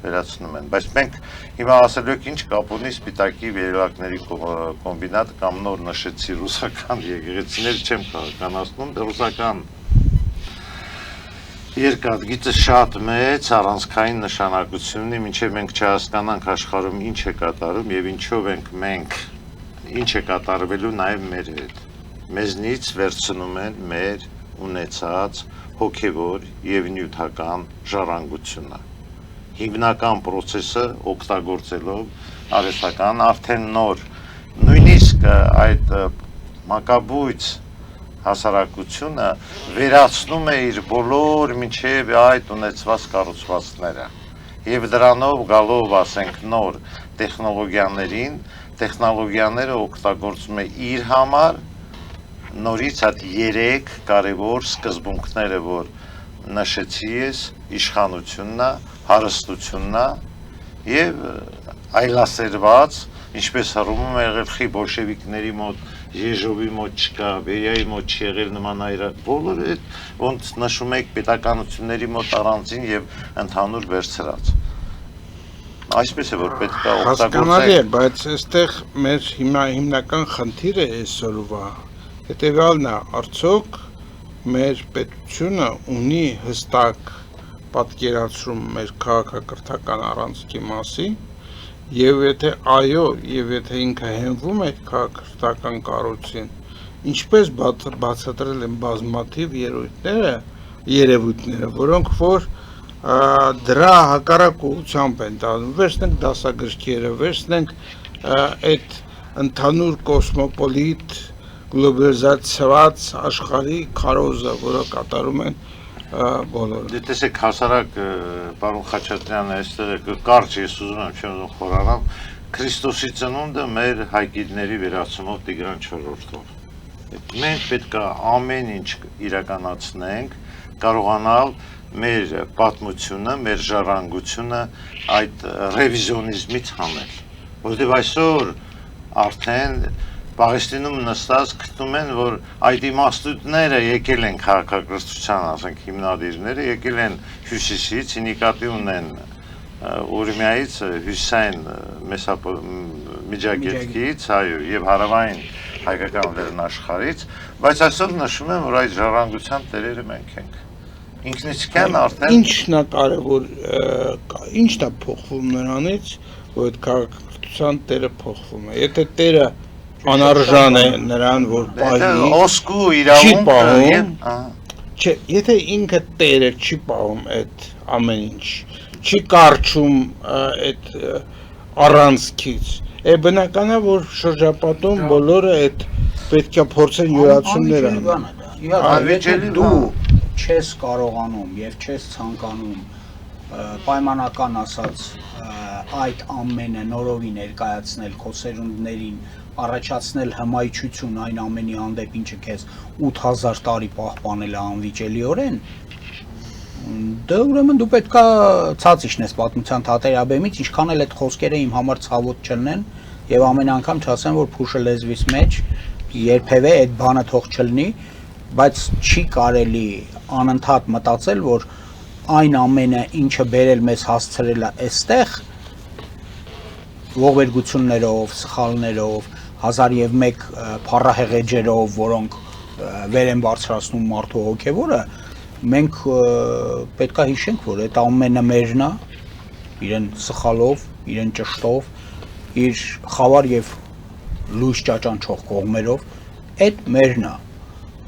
վերացնում են, բայց մենք հիմա ասելու ենք ինչ կապ ունի Սպիտակի վերելակների կոմբինատը կամ նոր նշեցի ռուսական եկեղեցիներ չեմ քաղաքականացնում, ռուսական երկաթգիծը շատ մեծ առանցքային նշանակություն ունի, մինչև մենք չհասկանանք աշխարհում ինչ է կատարում եւ ինչով ենք մենք ինչ է կատարվելու նաեւ մեր հետ։ Մեզնից վերցնում են մեր ունեցած հոգեվոր եւ նյութական ժառանգությունը։ Հիմնական process-ը օգտագործելով արհեստական արդեն նոր նույնիսկ այդ մակաբույց հասարակությունը վերացնում է իր բոլոր մինչև այդ ունեցված կառուցվածքները եւ դրանով գալով ասենք նոր տեխնոլոգիաներին տեխնոլոգիաները օգտագործում է իր համար նորից այդ 3 կարևոր սկզբունքները որ նշեցի ես իշխանությունն է հարստությունն է եւ այլասերված ինչպես հռոմում է եղել բոլշևիկների մոտ Եժովի մոտ չկա, Բերիայի մոտ չի եղել նման այր բոլորը այդ ոնց նշում եք պետականությունների մոտ առանձին եւ ընդհանուր վերցրած այսպես է որ պետք է հասկանալի է, բայց այստեղ մեր հիմնական խնդիրը այսօրվա հետեւյալն է, արդյոք մեր պետությունը ունի հստակ պատկերացում մեր քաղաքակրթական առանցքի մասին եւ եթե այո, եւ եթե ինքը հենվում է այդ քաղաքական կառույցին, ինչպես բացատրել են բազմաթիվ երևույթները, որոնք որ դրա հակառակ ուղղությամբ են տանում, վերցնենք դասագրքերը, վերցնենք այդ ընդհանուր կոսմոպոլիտ գլոբալիզացված աշխարհի քարոզը, որը կատարում են բոլորը։ Դե տեսեք հասարակ պարոն Խաչատրյանը այստեղ կարճ ես ուզում եմ չեմ ուզում խորանալ Քրիստոսի ծնունդը մեր հայկիների վերացումով Տիգրան IV-ով։ Մենք պետք է ամեն ինչ իրականացնենք, կարողանալ մեր պատմությունը, մեր ժառանգությունը այդ ռևիզիոնիզմից հանել։ Որովհետև այսօր արդեն Պաղեստինում նստած գտնում են, որ այդ իմաստությունները եկել են քաղաքակրթության, ասենք հիմնադիրները, եկել են հյուսիսից, նկատի ունեն Ուրմիայից, հյուսային Միջագետքից, այո, եւ հարավային հայկական լեռնաշխարհից, բայց այսօր նշում են, որ այդ ժառանգության տերերը մենք ենք։ Ինքնիցքան արդեն ինչն է կարևոր, ինչն է փոխվում նրանից, որ այդ քաղաքակրթության տերը փոխվում է։ Եթե տերը անարժան է նրան, որ պահի ոսկու իրավունքը, չէ, եթե ինքը տերը չի պահում այդ ամեն ինչ, չի կարճում այդ առանցքից, բնական է, որ շրջապատում բոլորը այդ պետք է փորձեն յուրացումներ անեն։ Դու չես կարողանում եւ չես ցանկանում պայմանական ասած այդ ամենը նորովի ներկայացնել քո սերունդներին առաջացնել հմայչություն այն ամենի հանդեպ ինչը քեզ 8000 տարի պահպանել է անվիճելիորեն դա ուրեմն դու պետքա ցած իջնես պատմության թատերաբեմից ինչքան էլ այդ խոսքերը իմ համար ցավոտ չլինեն եւ ամեն անգամ չասեմ որ փուշը լեզվիս մեջ երբևէ այդ բանը թող չլինի բայց չի կարելի անընդհատ մտածել, որ այն ամենը, ինչը բերել մեզ հասցրել է այստեղ, ողբերգություններով, սխալներով, 1001 փառահեղ էջերով, որոնք վեր են բարձրացնում մարդու հոգևորը, մենք պետք է հիշենք, որ այդ ամենը մերն է, իրեն սխալով, իրեն ճշտով, իր խավար եւ լույս ճաճանչող կողմերով, այդ մերն է։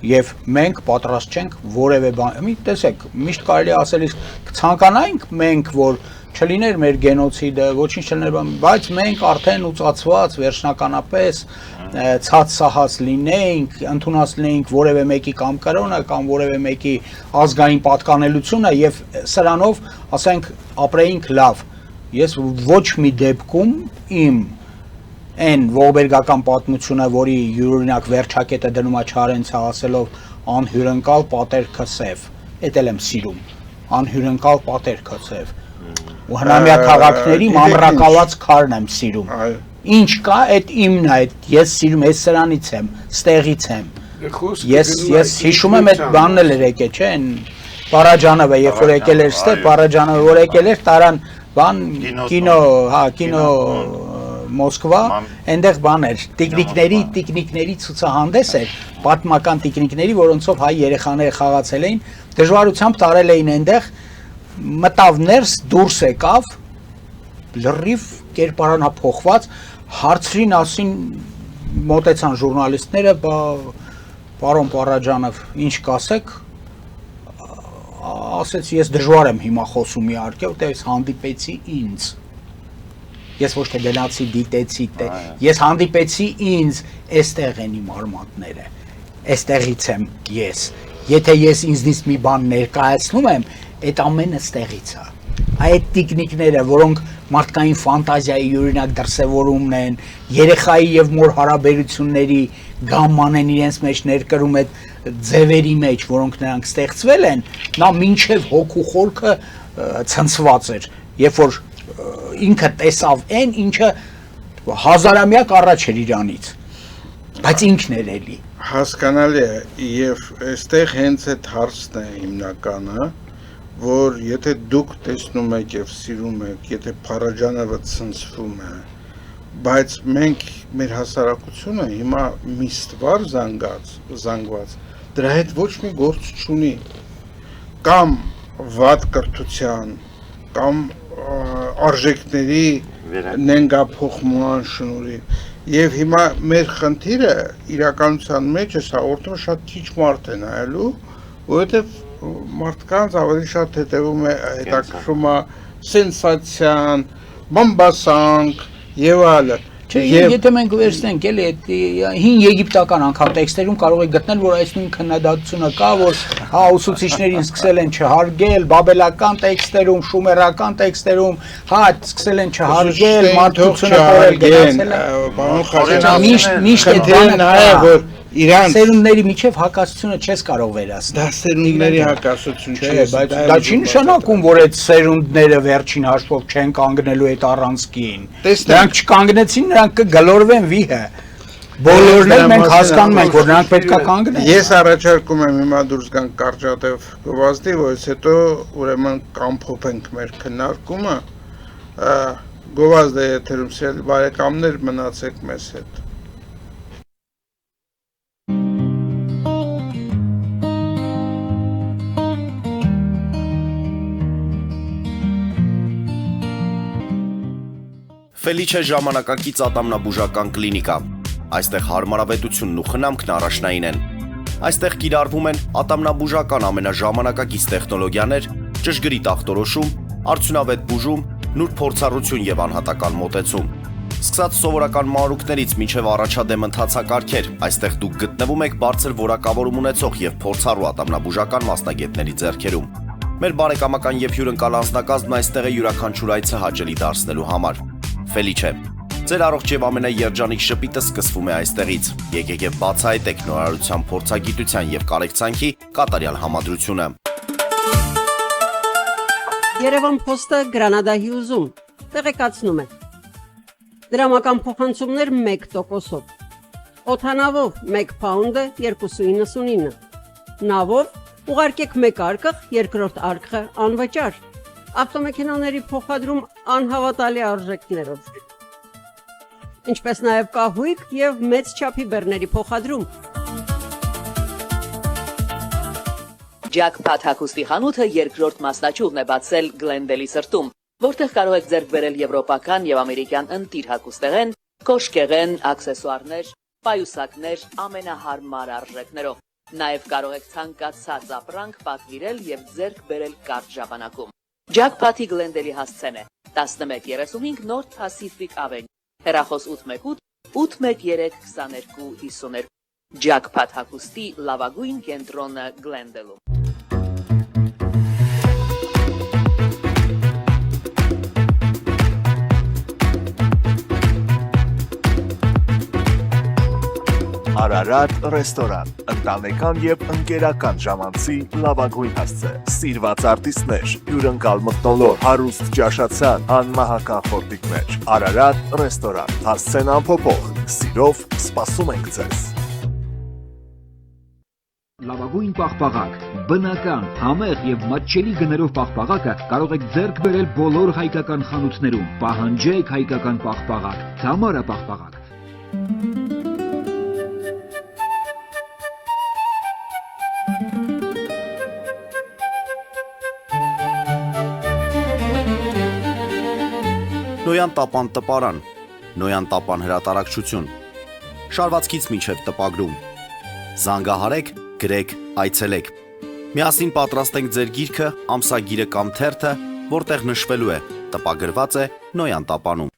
Եվ մենք պատրաստ չենք որևէ բան, տեսեք, միշտ կարելի ասել իսկ ցանկանայինք մենք, որ չլիներ մեր գենոցիդը, ոչինչ չլիներ, բայց մենք արդեն ուծացված վերջնականապես ցած սահած լինեինք, ընդունած լինեինք որևէ մեկի կամ կրոնը, կամ որևէ մեկի ազգային պատկանելությունը եւ սրանով, ասենք, ապրեինք լավ։ Ես ոչ մի դեպքում իմ այն ողբերգական պատմությունը, որի յուրօրինակ վերջակետը դնում է Չարենցը ասելով անհյուրընկալ պատերքը սև, էդ էլ եմ սիրում, անհյուրընկալ պատերքը սև, ու հնամյա քաղաքների մամրակալած քարն եմ սիրում, ինչ կա, այդ իմն է, ես սիրում, ես սրանից եմ, ստեղից եմ, ես հիշում եմ այդ բանն էլ էր եկել, չէ, այն Պարաջանովը, երբ որ եկել էր ստեղ, Պարաջանովը որ եկել էր, տարան բան, կինո Մոսկվա, այնտեղ բան էր, տիկնիկների ցուցահանդես էր, պատմական տիկնիկների, որոնցով հայ երեխաները խաղացել էին, դժվարությամբ տարել էին այնտեղ, մտավ ներս, դուրս եկավ, լրիվ կերպարանափոխված, հարցրին ասին, մոտեցան ժուրնալիստները, պարոն Պարաջանով, ինչ կասեք, ասեց, ես դժվար եմ հիմա խոսում իհարկե, որտեղ հանդիպեցի ինձ։ Ես ոչ թե գնացի դիտեցի, ես հանդիպեցի ինձ, այստեղ են իմ արմատները, այստեղից եմ ես, եթե ես ինձնից մի բան ներկայացնում եմ, այդ ամենը ստեղից է, այդ տիկնիկները, որոնք մարդկային ֆանտազիայի յուրօրինակ դրսևորումն են, երեխայի և մոր հարաբերությունների գամման են իրենց մեջ ներկրում այդ ձևերի մեջ, որոնք նրանք ստեղծվել են, նա մինչև հոգու խորքը ցնցված էր, երբ որ ինքը տեսավ այն, ինչը հազարամյակ առաջ էր իրանից, բայց ինքն էր էլի։ Հասկանալի է, եւ այստեղ հենց այդ հարցն է հիմնականը, որ եթե դուք տեսնում եք եւ սիրում եք, եթե Փարաջանովը ցնցվում է, բայց մենք մեր հասարակությունը հիմա միստվար զանգված, դրա հետ ոչ մի գործ չունի, կամ վատ կրթության, կամ արժեքների նենգափոխման շնորհիվ, եւ հիմա մեր խնդիրը իրականության մեջ է հաղորդումը շատ քիչ մարդ է նայելու, որովհետեւ մարդկանց ավելի շատ հետևում է հետաքրքրում է սենսացիան, բամբասանք եւ այլն։ Եթե մենք վերցնենք էլի այդ հին եգիպտական անգամ տեքստերում կարող եք գտնել, որ այս նույն քննադատությունը կա, որ ուսուցիչներին սկսել են չհարգել, բաբելական տեքստերում, շումերական տեքստերում, սկսել են չհարգել, մարդկությունը կորել գնացել է։ Միշտ այդ բանը որ իրան սերունդների միջև հակասությունը չես կարող վերացնել։ Դա սերունդների հակասություն չէ, բայց դա չի նշանակում, որ այդ սերունդները վերջին հաշվով չեն կանգնելու այդ առանցքին։ Նրանք չկանգնեցին, նրանք կգլորվեն վիհը։ Բոլորն էլ մենք հասկանում ենք, որ նրանք պետք է կանգնեն։ Ես առաջարկում եմ հիմա դուրս գանք կարճատև գովազդի, որից հետո ուրեմն կամփոփենք մեր քննարկումը։ Գովազդը եթերում սիրելի բարեկամներ, մնացեք մեզ հետ։ Ֆելիչե ժամանակակից ատամնաբուժական կլինիկա։ Այստեղ հարմարավետությունն ու խնամքն առաջնային են։ Այստեղ կիրառվում են ատամնաբուժական ամենաժամանակակից տեխնոլոգիաներ, ճշգրիտ ախտորոշում, արդյունավետ բուժում, նուրբ փորձառություն եւ անհատական մոտեցում։ Սկսած սովորական մանրուքներից մինչև առաջադեմ ընթացակարգեր, այստեղ դուք գտնվում եք բարձր որակավորում ունեցող եւ փորձառու ատամնաբուժական մասնագետների ձեռքերում։ Մեր բարեկամական եւ հյուրընկալ անձնակազմն այստեղ է յուրաքանչյուր այցը հաճելի դարձնելու համար։ Ֆելիչե, ձեր առողջ եւ ամենաերջանիկ շպիտը սկսվում է այստեղից։ Եկեք եւ բացահայտեք նորարարության փորձագիտության եւ կարեկցանքի կատարյալ համադրությունը։ Երևան Փոստը Գրանադայի ուզում տեղեկացնում է։ Դրամական փոխանցումներ 1%-ով։ Օթանավով 1 պաունդը 2.99։ նավով, ուղարկեք մեկ արկղ, երկրորդ արկղը անվճար։ Ավտոմեքենաների փոխադրում անհավատալի արժեքներով։ Ինչպես նաև կահույք եւ մեծ չափի բեռների փոխադրում։ Jackpot հագուստի խանութը երկրորդ մասնաճյուղն է բացել Գլենդելի սրտում, որտեղ կարող եք ձեռք բերել եվրոպական եւ ամերիկյան ընտիր հագուստեղեն, կոշկեղեն, աքսեսուարներ, պայուսակներ ամենահարմար արժեքներով։ Նաև կարող եք ցանկացած ապրանք պատվիրել եւ ձեռք բերել կարճ ժամանակում։ Jackpot-ի Գլենդելի հասցեն է 1135 North Pacific Avenue, հեռախոս 818 813 2252։ Jackpot հագուստի լավագույն կենտրոնը Գլենդելում։ Արարատ ռեստորան, ընտանեկան եւ ընկերական ժամանցի լավագույն հասցե, սիրված արտիստներ, հյուրընկալ մթնոլորտ, հարուստ ճաշացան, անմահական խորտիկներ։ Արարատ ռեստորան, հասցեն անփոփոխ, սիրով սպասում ենք ձեզ։ Լավագույն պաղպաղակ, բնական, համեղ եւ մատչելի գներով պաղպաղակը կարող եք ձեռք բերել բոլոր հայկական խանութներում։ Պահանջեք հայկական պաղպաղակ, Թամարա պաղպաղակ։ Նոյան տապան տպարան, Նոյան տապան հրատարակչություն, շարվածքից մինչև տպագրում, զանգահարեք, գրեք, այցելեք, միասին պատրաստենք ձեր գիրքը, ամսագիրը կամ թերթը, որտեղ նշվելու է, տպագրված է Նոյան տապանում։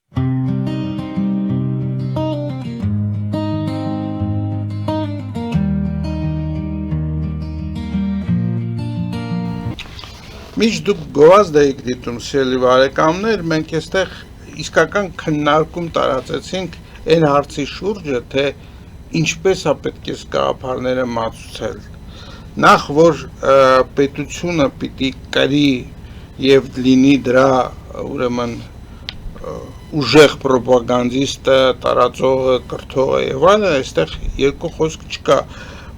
Միշտ դուք գովազդ եք դիտում, սիրելի բարեկամներ, մենք այստեղ իսկական քննարկում տարածեցինք այն հարցի շուրջը, թե ինչպես է պետք է գաղափարները մատուցել։ Նախ որ պետությունը պիտի կրի եւ լինի դրա ուրեմն ուժեղ պրոպագանդիստը, տարածողը, կրթողը եւ այլն, այստեղ երկու խոսք չկա,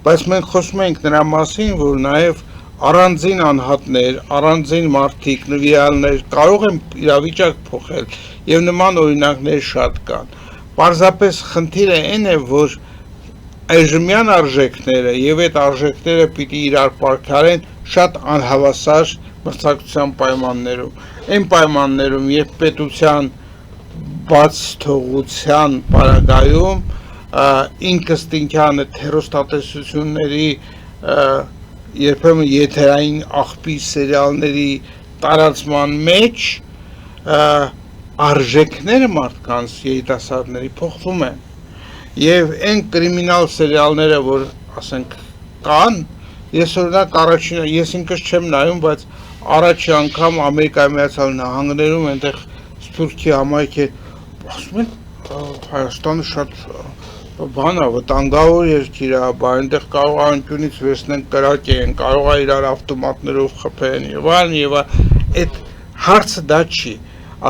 բայց մենք խոսում ենք նրա մասին, որ նաեւ առանձին անհատներ, առանձին մարդիկ, նվիրալներ կարող են իրավիճակ փոխել եւ նման օրինակներ շատ կան։ Պարզապես խնդիրը այն է, որ այժմյան արժեքները եւ այդ արժեքները պիտի իրար պարքարեն շատ անհավասար մրցակցության պայմաններում։ Այն պայմաններում, երբ պետության բաց թողության պարագայում ինքնստինքյան հեռուստատեսությունների երբեմն եթերային աղբի սերիալների տարածման մեջ արժեքները մարդկանց երիտասարդների փոխվում են եւ այն կրիմինալ սերիալները, որ ասենք կան, ես օրինակ ես ինքս չեմ նայում, բայց առաջի անգամ Ամերիկայի Միացյալ Նահանգներում այնտեղ սփյուռքի համայնք է, ասում են Հայաստանը շատ բանա վտանգավոր երկիր է, բայց այնտեղ կարող է անկյունից վերցնեն կրակեն, կարող է իրար ավտոմատներով խփեն եւ այլն, այդ հարցը դա չի,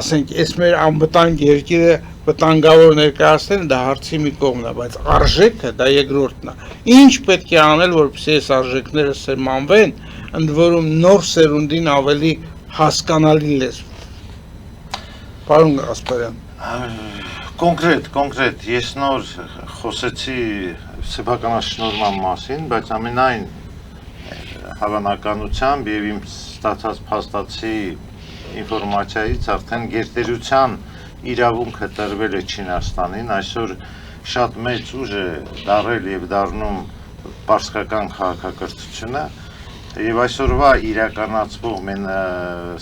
ասենք, այս մեր անվտանգ երկիրը վտանգավոր ներկայացնելը դա հարցի մի կողմն է, բայց արժեքը դա երկրորդն է։ Ինչ պետք է անել, որպեսզի այս արժեքները սերմանվեն, ընդ որում նոր սերունդին ավելի հասկանալի լեզվով։ Պարոն Գասպարյան։ Կոնկրետ, ես նոր խոսեցի սեփականաշնորհման մասին, բայց ամենայն հավանականությամբ եւ իմ ստացած փաստացի ինֆորմացիայից արդեն գերտերության իրավունքը տրվել է Չինաստանին, այսօր շատ մեծ ուժ է դարել եւ դառնում պարսկական քաղաքակրթությունը եւ այսօրվա իրականացվող մեն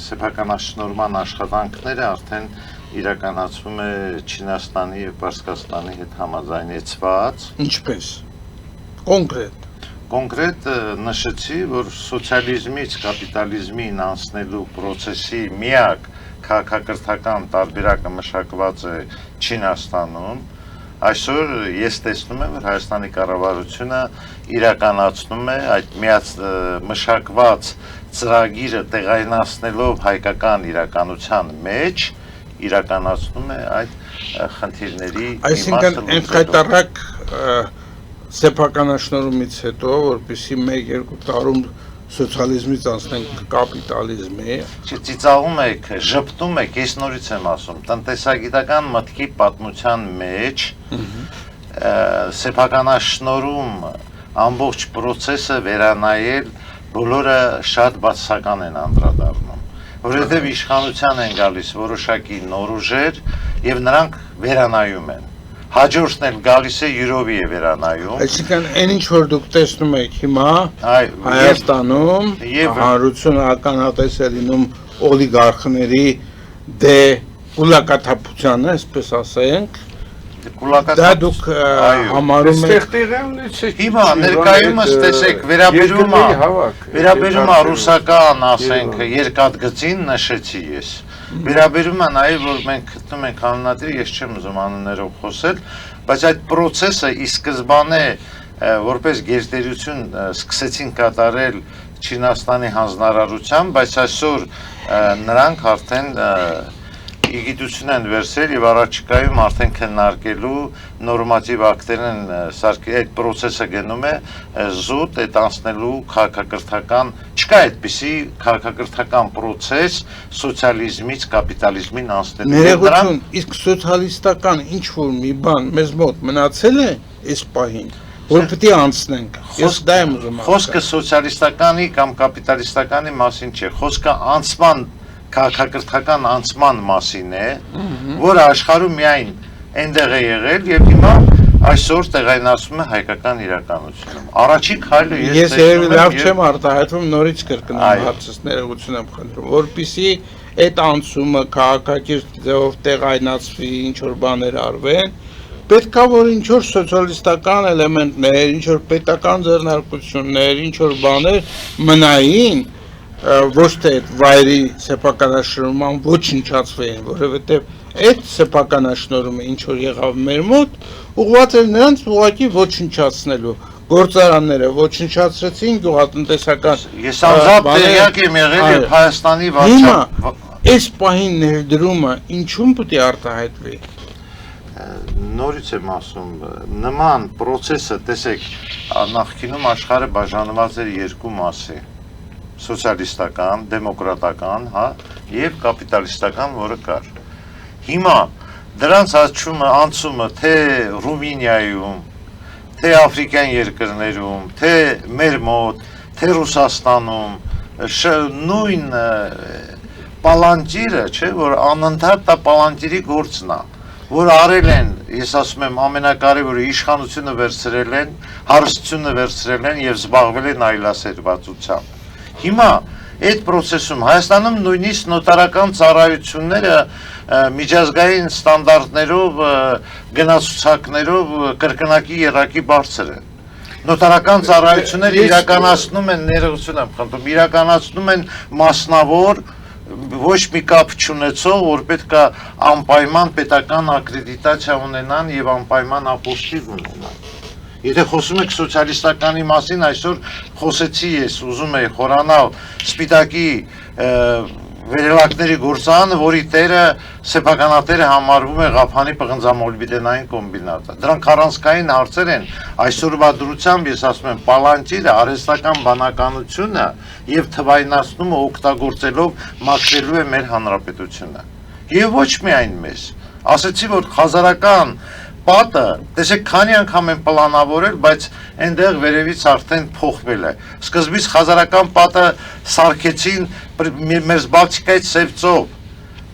սեփականաշնորհման աշխատանքները արդեն իրականացվում է Չինաստանի եւ Պարսկաստանի հետ համաձայնեցված։ Ինչպես։ Կոնկրետ նշեցի, որ սոցիալիզմից կապիտալիզմին անցնելու process-ի միակ քաղաքակրթական տարբերակը մշակված է Չինաստանում։ Այսօր ես տեսնում եմ, որ Հայաստանի կառավարությունը իրականացնում է այդ մշակված ծրագիրը տեղայնացնելով հայկական իրականության մեջ իրականացնում է այդ խնդիրների այսինքն այն խայտարակ սեփականաշնորհումից հետո, որպեսզի 1-2 տարում սոցիալիզմից անցնենք կապիտալիզմի, Ծիծաղում եք, ժպտում եք, ես նորից եմ ասում, տնտեսագիտական մտքի պատմության մեջ սեփականաշնորհում ամբողջ process-ը վերանայել բոլորը շատ բացասական են անդրադառնում, որովհետև իշխանության են գալիս որոշակի նոր ուժեր եւ նրանք վերանայում են։ Հաջորդն էլ գալիս է յուրովի է վերանայում։ Այսինքն այն ինչ որ դուք տեսնում եք հիմա Հայաստանում հանրությունը ականատես է լինում օլիգարխների դե կուլակաթափությանը, այսպես ասենք, դա դուք համարում եք հիմա ներկայումս տեսեք վերաբերում է ռուսական, ասենք, երկաթգծին նշեցի ես։ Վերաբերում է նաև որ մենք գտնում ենք անունները, ես չեմ ուզում անուններով խոսել, բայց այդ process-ը ի սկզբանե որպես գերտերություն սկսեցին կատարել Չինաստանի հանձնարարությամբ, բայց այսօր նրանք արդեն իգիտություն են վերցրել եւ առաջիկայում արդեն քննարկելու նորմատիվ ակտեր են սարքել, այդ process-ը գնում է զուտ այդ անցնելու քաղաքակրթական, չկա այդպիսի քաղաքակրթական process սոցիալիզմից կապիտալիզմին անցնելու։ Ներողություն, իսկ սոցիալիստական ինչ որ մի բան մեզ մոտ մնացել է այս պահին, որ պետք է անցնենք։ Ես դա եմ ուզում ասել։ Խոսքը սոցիալիստականի կամ կապիտալիստականի մասին չէ, խոսքը անցման քաղաքակրթական անցման մասին է, որը աշխարհում միայն այնտեղ է եղել եւ հիմա այսօր տեղայնացում է հայկական իրականությունում։ Առաջին քայլը ես երևի լավ չեմ արտահայտվում, նորից կրկնեմ հարցս, ներողություն եմ խնդրում, որպեսզի այդ անցումը քաղաքակիրթ ձևով տեղայնացվի, ինչ որ բաներ արվեն, պետքա որ ինչ որ սոցիալիստական էլեմենտներ, ինչ որ պետական ձեռնարկություններ, ինչ որ բաներ մնային, ոչ թե վայրի սեփականաշնորհման ոչնչացվեն, որովհետև այդ սեփականաշնորհումը ինչ որ եղավ մեր մոտ, ուղղված էր նրանց ուղղակի ոչնչացնելու։ Գործարանները ոչնչացրեցին, գյուղատնտեսական։ Ես անձամբ տեղյակ եմ եղել եւ Հայաստանի վարչապետ։ Այս պահին ներդրումը ինչու՞մ պետք է արտահայտվի։ Նորից եմ ասում, նման process-ը, տեսեք, նախկինում աշխարհը բաժանված էր երկու մասի։ Սոցիալիստական, դեմոկրատական, հա, եւ կապիտալիստական, որը կար։ Հիմա դրանց անցումը թե Ռումինիայում, թե աֆրիկյան երկրներում, թե մեր մոտ, թե Ռուսաստանում, նույն պալանջիրը, չէ, որ անընդհատ դա պալանջիրի գործն է, որ արել են, ես ասում եմ, ամենակարևորը իշխանությունը վերցրել են, հարստությունը վերցրել են եւ զբաղվել են այլասերվածությամբ։ Հիմա այդ process-ում Հայաստանում նույնիսկ նոտարական ծառայությունները միջազգային ստանդարտներով, գնացուցակներով կրկնակի երակի բարձր են։ Նոտարական ծառայությունները իրականացնում են, ներողություն եմ խնդրում, իրականացնում են մասնավոր, ոչ մի կապ չունեցող, որ պետք է անպայման պետական ակրեդիտացիա ունենան եւ անպայման ապոստիլ ունենան։ Եթե խոսում եք սոցիալիստականի մասին, այսօր խոսեցի ես, ուզում եի խորանալ Սպիտակի վերելակների գործարանը, որի տերը սեփականատերը համարվում է Ղափանի պղնձամոլիբդենային կոմբինատը։ Դրանք առանցքային հարցեր են, այսօրվա դրությամբ ես ասում եմ, պալանջիրը, արհեստական բանականությունը եւ թվայնացնումը օգտագործելով մաքրելու է մեր հանրապետությունը։ Եվ ոչ միայն մեզ։ Ասացի, որ խազարական պատը, տեսեք, քանի անգամ են պլանավորել, բայց այնտեղ վերևից արդեն փոխվել է։ Սկզբից խազարական պատը սարքեցին մեր Բալտիկայից Սև ծով,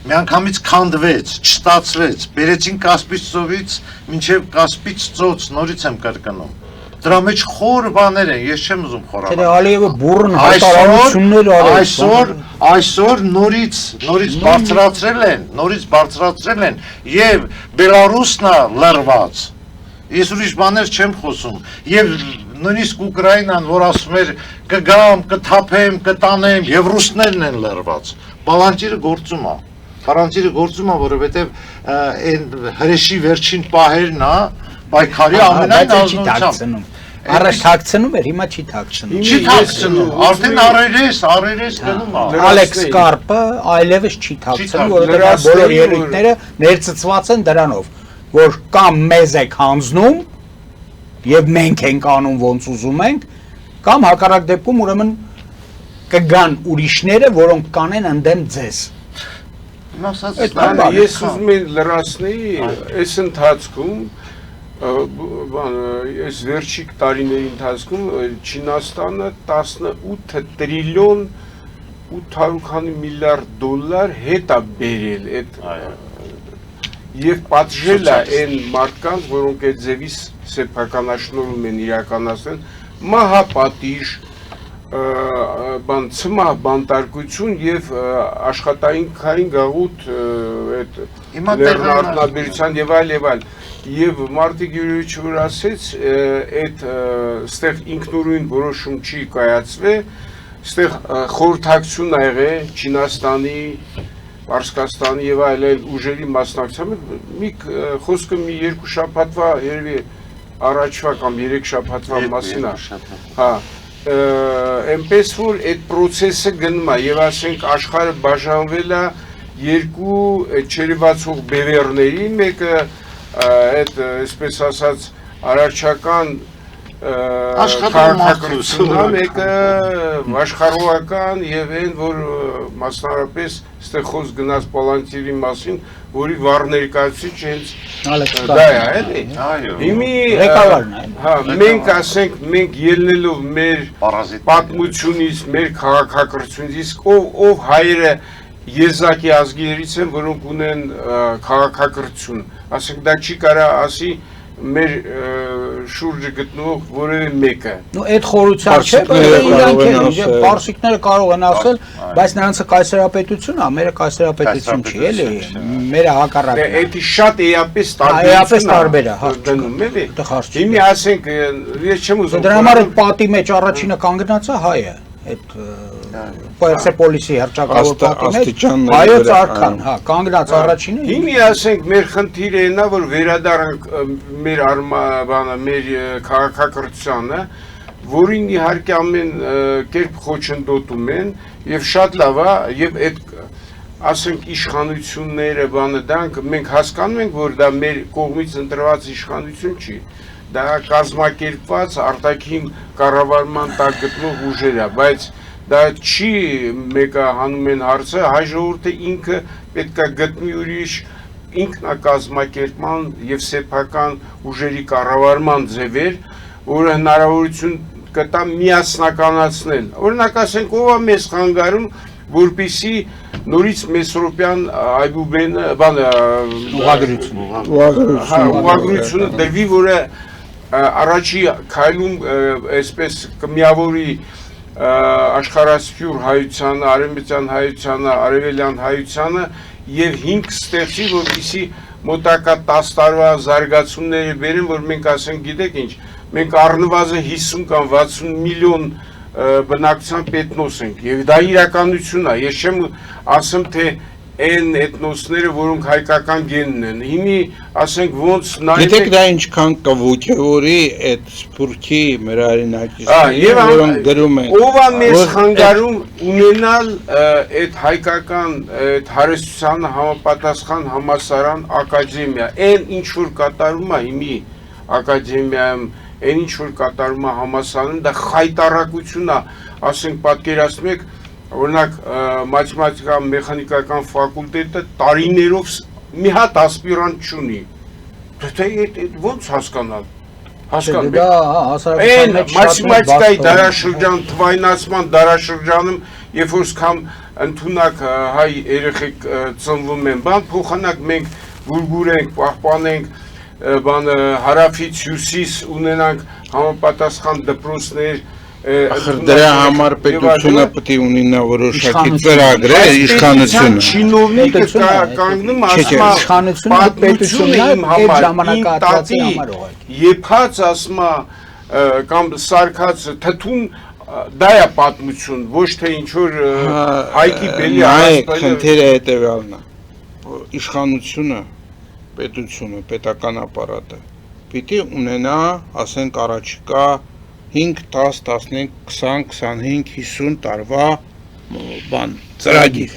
միանգամից քանդվեց, չստացվեց, բերեցին Կասպից ծովից մինչև Կասպից ծոց, նորից եմ կրկնում։ Դրա մեջ խոր բաներ են, ես չեմ ուզում խորանալ։ Թե Ալիևը բուրըն հայտարարություններ արել։ Այսօր նորից բարձրացրել են եւ Բելարուսն է լրված։ Ես ուրիշ բաներ չեմ խոսում։ Եվ նույնիսկ Ուկրաինան, որ ասում էր կգամ, կթափեմ, կտանեմ, եւ ռուսներն են լրված։ Պալանջիրը գործում է, որովհետեւ այն հրեշի վերջին պահերն է, պայքարի ամենայն ազնվությամբ։ Առաջ թաքցնում էր, հիմա չի թաքցնում։ Չի թաքցնում, արդեն առերես գնում է։ Ալեքս Կարպը այլևս չի թաքցնում, որովհետև բոլոր ելույթները ներծծված են դրանով, որ կամ մեզ եք հանձնում, եւ մենք ենք անում ոնց ուզում ենք, կամ հակառակ դեպքում ուրեմն կգան ուրիշները, որոնք կանեն ընդդեմ ձեզ։ Ես ուզում եմ լրացնեի այս ընթացքում այս վերջիկ տարիների ընթացքում Չինաստանը 18 տրիլիոն 800 միլիարդ դոլար հետ է բերել այդ եւ պատժել է այն մարդկանց, որոնք այդ ձևի սեփականաշնորհում են իրականացնել, մահապատիժ, ցմահ բանտարկություն եւ աշխատանքային գաղութ այդ լեռնարդյունաբերության եւ այլ եւ Մարտիկ Յուրիևիչը որ ասեց այդ ստեղ ինքնուրույն որոշում չի կայացվել, ստեղ խորհրդակցություն ա եղել Չինաստանի, Պարսկաստանի եւ այլ ուժերի մասնակցությամբ, մի խոսքը մի 2 շաբաթվա երևի առաջվա կամ 3 շաբաթվա մասին է, հա այնպես որ այդ process-ը գնում է եւ ասենք աշխարհը բաժանվել է երկու չերևացող բևեռների, մեկը այդ այսպես ասած արարչական աշխատանքությունն մեկը աշխարհական եւ այն որ մասնավորապես այստեղ խոսք գնաց Պալանտիրի մասին, որի վառ ներկայացուցիչ հենց դա է, էլի։ Այո։ Հիմի ղեկավարն է։ Հա, մենք ասենք, մենք ելնելով մեր պատմությունից, մեր քաղաքակրթությունից, ով հայերը եզակի ազգերից են, որոնք ունեն քաղաքակրթություն, ասենք դա չի կարա ասի մեր շուրջը գտնող որևէ մեկը։ Ну այդ խորհրդյալ չէ, իրանք են, պարսիկները կարող են ասել, բայց նրանցը կայսերապետություն է, մերը կայսերապետություն չի, էլի, մերը հակառակն է։ Էդի շատ էապես տարբեր է, հա, դնում էլի։ Հիմի ասենք, ես չեմ ուզում։ Դրա համար այդ պատի մեջ առաջինը կանգնած է հայը, այդ Պերսեպոլիսի հռչակավոր պատի մեջ հայոց արքան, հա, կանգնած առաջինը։ Հիմի ասենք մեր խնդիրը նա որ վերադառնանք մեր բանը, մեր քաղաքակրթությանը, որին իհարկե ամեն կերպ խոչընդոտում են եւ շատ լավ է եւ այդ ասենք իշխանությունները բանը դրանք մենք հասկանում ենք որ դա մեր կողմից ընտրված իշխանություն չի, դա կազմակերպված արտաքին կառավարման տակ գտնող ուժեր է, բայց դա չի մեկը հանում են հարցը, հայ ժողովուրդը ինքը պետք է գտնի ուրիշ ինքնակազմակերպման եւ սեփական ուժերի կառավարման ձևեր, որը հնարավորություն կտա միասնականացնել։ Օրինակ ասենք ով է մեզ խանգարում, որպեսզի նորից Մեսրոպյան այբուբենը, բանը ուղղագրությունը դրվի, որը առաջի քայլում այսպես կմիավորի աշխարհասփյուր հայությանը, արևմտյան հայությանը, արևելյան հայությանը եւ 5 ստեղծի, որպեսզի մոտակա 10 տարվա զարգացումները բերեն, որ մենք ասենք, գիտեք ինչ, մենք առնվազն 50 կամ 60 միլիոն բնակչության պետնոս ենք եւ դա իրականություն է, ես չեմ ասում թե այն էթնոսները, որոնք հայկական գենն են, հիմի ասենք ոնց նայեք դա ինչքան կողոքեորի այդ սփյուռքի մեր արինակիցները, որոնք գրում են, ով է մեզ խանգարում ունենալ այդ հայկական այդ հարստությանը համապատասխան համալսարան ակադեմիա, այն ինչ որ կատարում է հիմի ակադեմիայում, այն ինչ որ կատարում է համալսարանում, դա խայտարակություն է, ասենք պատկերացնում եք Օրինակ մաթեմատիկական մեխանիկական ֆակուլտետը տարիներով մի հատ ասպիրանտ չունի։ Դա ոնց հասկանալ։ Հասկանալ։ Այն մաթեմատիկայի դարաշրջան, թվայնացման դարաշրջանում, երբ որ սկամ ընդունակ հայ երեխեք ծնվում են, բան փոխանակ մենք գուրգուրենք, պահպանենք, բան հարավից հյուսիս ունենանք համապատասխան դպրոցներ Դրա համար պետությունը պետք է ունի նա որոշակի ծրագրեր իշխանությունը։ Չինովնիկը կանգնում ասում է պետությունը այդ ժամանակահատվածի համար ուղղակի։ Եփած ասում է կամ սարքած թթուն դա է պատմություն, ոչ թե ինչ որ հայկի բելի ասպայլը։ Խնդիրը հետևյալն է։ Իշխանությունը, պետությունը, պետական ապարատը պիտի ունենա, ասենք առաջիկա 5, 10, 15, 20, 25, 50 տարվա բան ծրագիր։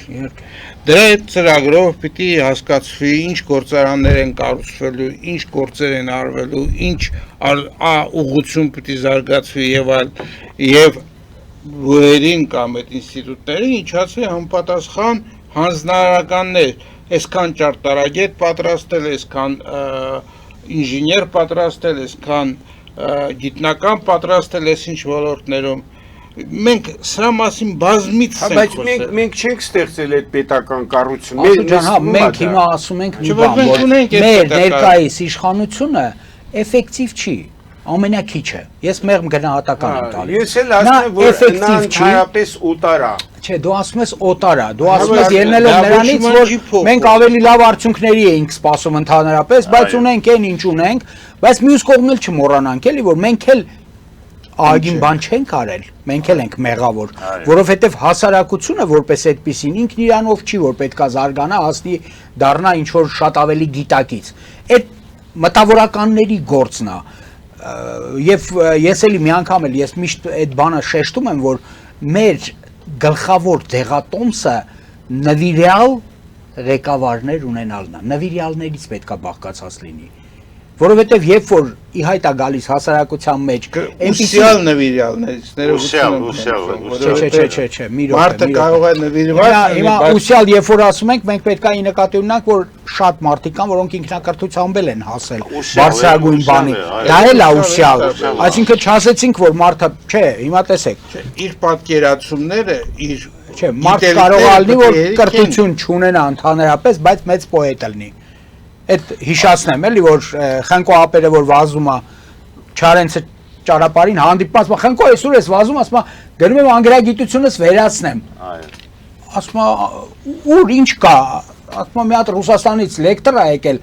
Դրա այդ ծրագրով պիտի հասկացվի ինչ գործարաններ են կառուցվելու, ինչ գործեր են արվելու, ինչ ուղղություն պիտի զարգացվի եւ այլ եւ բուհերին կամ այդ ինստիտուտներին իջացի համապատասխան հանձնարարականներ, այսքան ճարտարագետ պատրաստել, այսքան ինժեներ պատրաստել, այսքան գիտնական պատրաստել, այսինչ ոլորտներում մենք սրա մասին բազմից ենք բայց խոսել։ մենք չենք ստեղծել այդ պետական կառույցը։ Մենք հիմա ասում ենք մի բան, որ մեր ներկայիս իշխանությունը էֆեկտիվ չի, ամենակիչը։ Ես մեղմ գնահատական եմ տալիս։ Ես էլ ասում եմ, որ նա ընդհանրապես օտար է։ Չէ, դու ասում ես օտար է, դու ասում ես ելնելով նրանից, որ մենք ավելի լավ արդյունքների էինք սպասում ընդհանրապես, բայց ունենք այն ինչ ունենք, բայց մյուս կողմն էլ չմոռանանք էլի, որ մենք էլ ագին բան չենք արել, մենք էլ ենք մեղավոր, որովհետև հասարակությունը որպես այդպեսին ինքն իրանով չի, որ պետքա զարգանա, հասնի դառնա ինչ որ շատ ավելի գիտակից։ Այդ մտավորականների գործն է։ Եվ ես էլի մի անգամ էլ ես միշտ այդ բանը շեշտում եմ, որ մեր գլխավոր դեղատոմսը նվիրյալ ղեկավարներ ունենալն է, նվիրյալներից պետքա բաղկացած լինի։ Որովհետև երբ որ ի հայտ է գալիս հասարակության մեջ ուսյալ նվիրյալներից Չէ, մի րոպե։ Մարդը կարող է նվիրված հիմա ուսյալ երբ որ ասում ենք, մենք պետք է նկատի ունենանք, որ շատ մարդիկ կան, որոնք ինքնակրթությամբ էլ են հասել բարձրագույն բանի։ Դա էլ է ուսյալ։ Այսինքն չասեցինք, որ մարդը, չէ, հիմա տեսեք, իր պատկերացումները, իր չէ, մարդ կարող է լինի, որ կրթություն չունենա ընդհանրապես, բայց մեծ պոետ լինի։ Այդ հիշացնեմ էլի, որ Խնկո ապերը որ վազում է Չարենցը ճարապարին հանդիպած, Խնկո այսօր ես վազում, ասում գնում եմ անգրագիտությունս վերացնեմ։ Ասում ուր ինչ կա, ասում մի հատ Ռուսաստանից լեկտոր է եկել,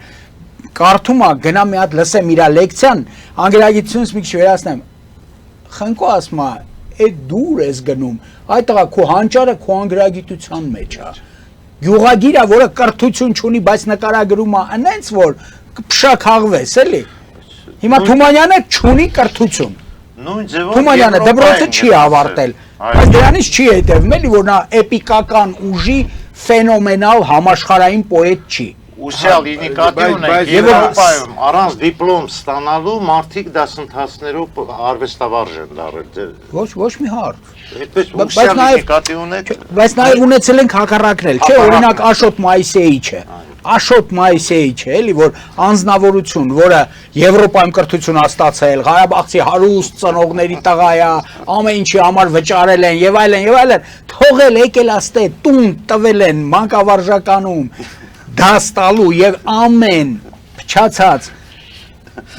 կարդում է, գնա մի հատ լսեմ իր լեկցիան, անգրագիտությունս մի քիչ վերացնեմ։ Խնկո ասում այդ դուր ես գնում, այդ տղա քո հանճարը քո անգրագիտության մեջ է։ Գյուղագիրը, որը կրթություն չունի, բայց նկարագրում է այնց, որ փշաքաղվես, էլի։ Հիմա Թումանյանը չունի կրթություն։ Թումանյանը դպրոցը չի ավարտել, բայց դրանից չի հետևում, էլի, որ նա էպիկական ուժի ֆենոմենալ համաշխարհային պոետ չի։ Ուսյալ ինիկատիվ ունենք Եվրոպայում առանց դիպլոմ ստանալու մարդիկ դասընթացներով արվեստավարժ են դառել։ Ոչ մի հարց։ Այդպես ուսյալ ինիկատիվ ունենք։ Բայց նաև ունեցել ենք հակառակն էլ, չէ, օրինակ Աշոտ Մայիսեիչը։ Աշոտ Մայիսեիչը, էլի, որ անձնավորություն, որը Եվրոպայում կրթություն է ստացել, Ղարաբաղցի հարուստ ծնողների տղա է, ամեն ինչի համար վճարել են եւ այլն, թողել եկել աստե տուն տվել են մանկավարժականում դաս տալու եւ ամեն փչացած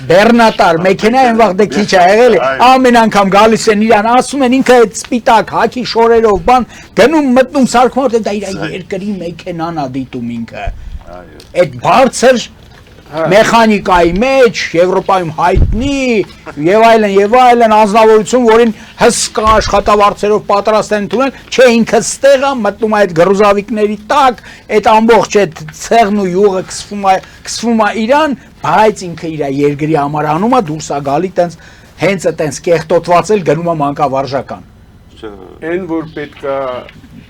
բեռնատար մեքենա այն վաղ քիչ է եղել, ամեն անգամ գալիս են իրան, ասում են ինքը այդ սպիտակ հակի շորերով բան գնում մտնում սարքում, որ դա իր երկրի մեքենան է դիտում ինքը։ Այդ բարձր մեխանիկայի մեջ Եվրոպայում հայտնի եւ այլն անձնավորություն, որին հսկա աշխատավարձերով պատրաստ են տունել, չէ ինքը ստեղ է մտնում այդ գրուզավիկների տակ, այդ ամբողջ այդ ցեղն ու յուղը քսվում է իրան, բայց ինքը իր երկրի համար անում է, դուրս է գալի տենց հենց այտենց կեղտոտված էլ գնում է մանկավարժական։ Այն որ պետքա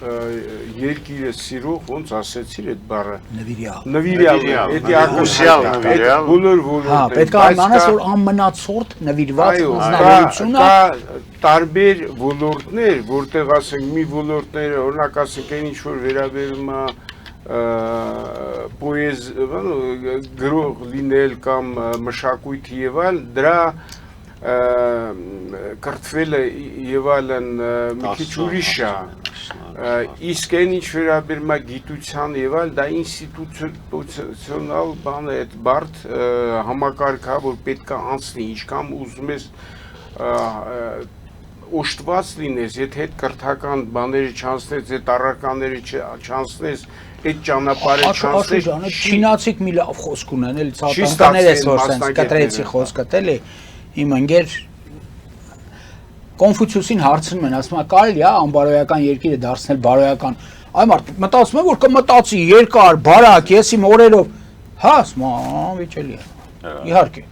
երկիրը սիրող, ոնց ասեցիր այդ բառը, նվիրյալ, էդի ակուսյալ նվիրյալ, բոլոր հա, պետք է անանես, որ ամենացորդ նվիրված անձնավորությունը տարբեր ոլորտներ, որտեղ ասենք մի ոլորտները, օրինակ ասենք այն ինչ որ վերաբերում է գրող լինել կամ մշակույթի եւ այլ, դրա կրթվելը եւ այլն մի քիչ ուրիշ է, իսկ այն ինչ վերաբերում է գիտության եւ այլ, դա ինստիտուցիոնալ բան է, այդ բարդ համակարգ է, որ պետք է անցնի, ինչքան ուզում ես օժտված լինես, եթե այդ կրթական բաները չանցնես, այդ առարկաները չանցնես, այդ ճանապարհը չանցնես, չինացիք մի լավ խոսք ունեն, էլի ցածաններ ես որ sense կտրեցի խոսքը, էլի իմ ընկեր Կոնֆուցիուսին հարցնում են, ասում է կարելի է անբարոյական երկիրը դարձնել բարոյական։ Այ մարդ մտածում եմ որ կմտածի երկար, բարակ, ես իմ օրերով, հա, ասում անվիճելի է։ Իհարկե։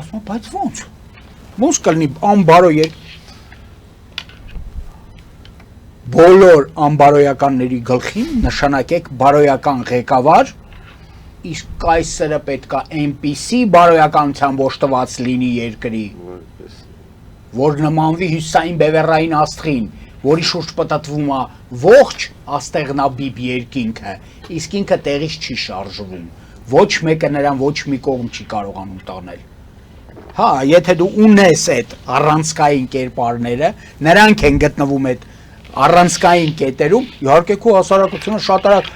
Ասում եմ, բայց ո՞նց։ Ո՞նց կլինի անբարո բոլոր անբարոյականների գլխին նշանակեք բարոյական ղեկավար, իսկ կայսրը պետքա այնպիսի բարոյականությամբ օժտված լինի երկրի, որ նմանվի հյուսային բևեռային աստղին, որի շուրջ պտտվում է ողջ աստեղնաբիբ երկինքը, իսկ ինքը տեղից չի շարժվում, ոչ մեկը նրան ոչ մի կողմ չի կարողանում տանել։ Հա, եթե դու ունես այդ առանցքային կերպարները, նրանք են գտնվում այդ առանցքային կետերում, իհարկե քո հասարակությունը շատ արագ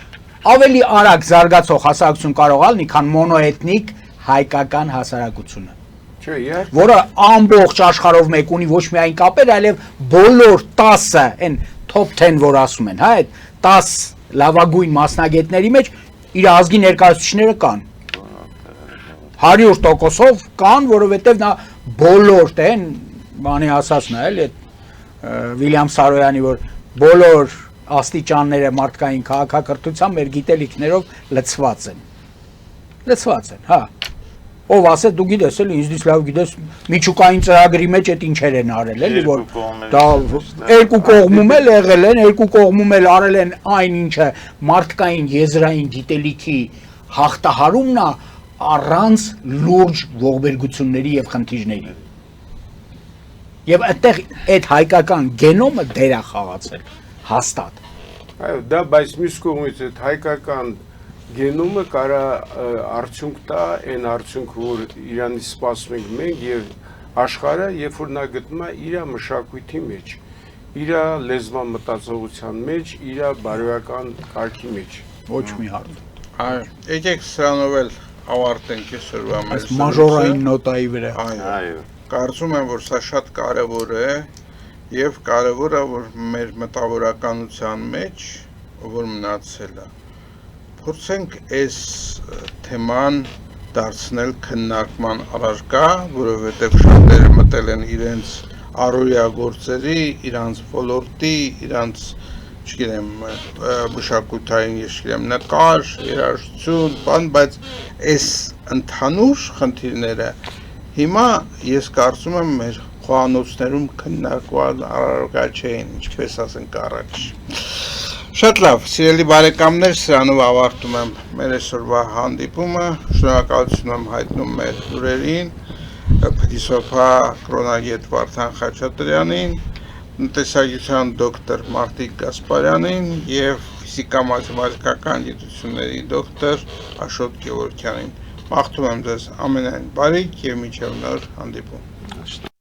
ավելի արագ զարգացող հասարակություն կարող է լինի, քան մոնոէթնիկ հայկական հասարակությունը, Չէ, իհարկե։ որը ամբողջ աշխարհով մեկ ունի ոչ միայն կապեր, այլև բոլոր 10, այն top 10, որ ասում են, հա, այդ 10 լավագույն մասնագետների մեջ իր ազգի ներկայացուցիչները կան։ 100%-ով կան, որովհետև նա բոլոր տեն, բանի ասածն է, էլի այդ Վիլյամ Սարոյանի, որ բոլոր աստիճանները մարդկային քաղաքակրթության մեր գիտելիքներով լցված են, հա։ Ով ասե դու գիտես էլի, ինձնից լավ գիտես միջուկային ծրագրի մեջ այդ ինչեր են արել, էլի, որ դա երկու կողմում էլ եղել են, երկու կողմում էլ արել են այն ինչը մարդկային եզրային գիտելիքի հաղթահարումն է առանց լուրջ ողբերգությունների եւ խնդիրների։ Եվ այդտեղ այդ հայկական գենոմը դեր է խաղացել հաստատ։ Այո, դա բայց մյուս կողմից այդ հայկական գենոմը կարա արդյունք տա, այն արդյունքը, որ Իրանից սպասում ենք մենք եւ աշխարհը, երբ որ նա գտնում է իր մշակույթի մեջ, իր լեզվան մտածողության մեջ, իր բարոյական կարգի մեջ։ Ոչ մի հարց։ Այո, եկեք սրանով էլ ավարտենք այսօրվա մեր այս մաժորային նոտայի վրա։ Այո։ Կարծում եմ, որ սա շատ կարևոր է եւ կարևոր է, որ մեր մտավորականության մեջ, որ մնացել է, փորձենք այս թեման դարձնել քննարկման առարկա, որովհետեւ շատերը մտել են իրենց առօրյա գործերի, իրանց ոլորտի, իրանց, չգիտեմ, մշակութային, ես նկար, երաժշտություն, բան, բայց այս ընդհանուր խնդիրները հիմա ես կարծում եմ մեր խոհանոցներում քննարկված առարկա չէին, ինչպես ասենք առաջ։ Շատ լավ, սիրելի բարեկամներ, սրանով ավարտում եմ մեր այսօրվա հանդիպումը, շնորհակալություն եմ հայտնում մեր լուրերին, փիլիսոփա կրոնագետ Վարդան Խաչատրյանին, տնտեսագիտության դոկտոր Մարտիկ Գասպարյանին եւ ֆիզիկա-մաթեմատիկական գիտությունների դոկտոր Աշոտ Գևորգյանին։ Մաղթում եմ ձեզ ամենայն բարիք եւ մինչեւ նոր հանդիպում։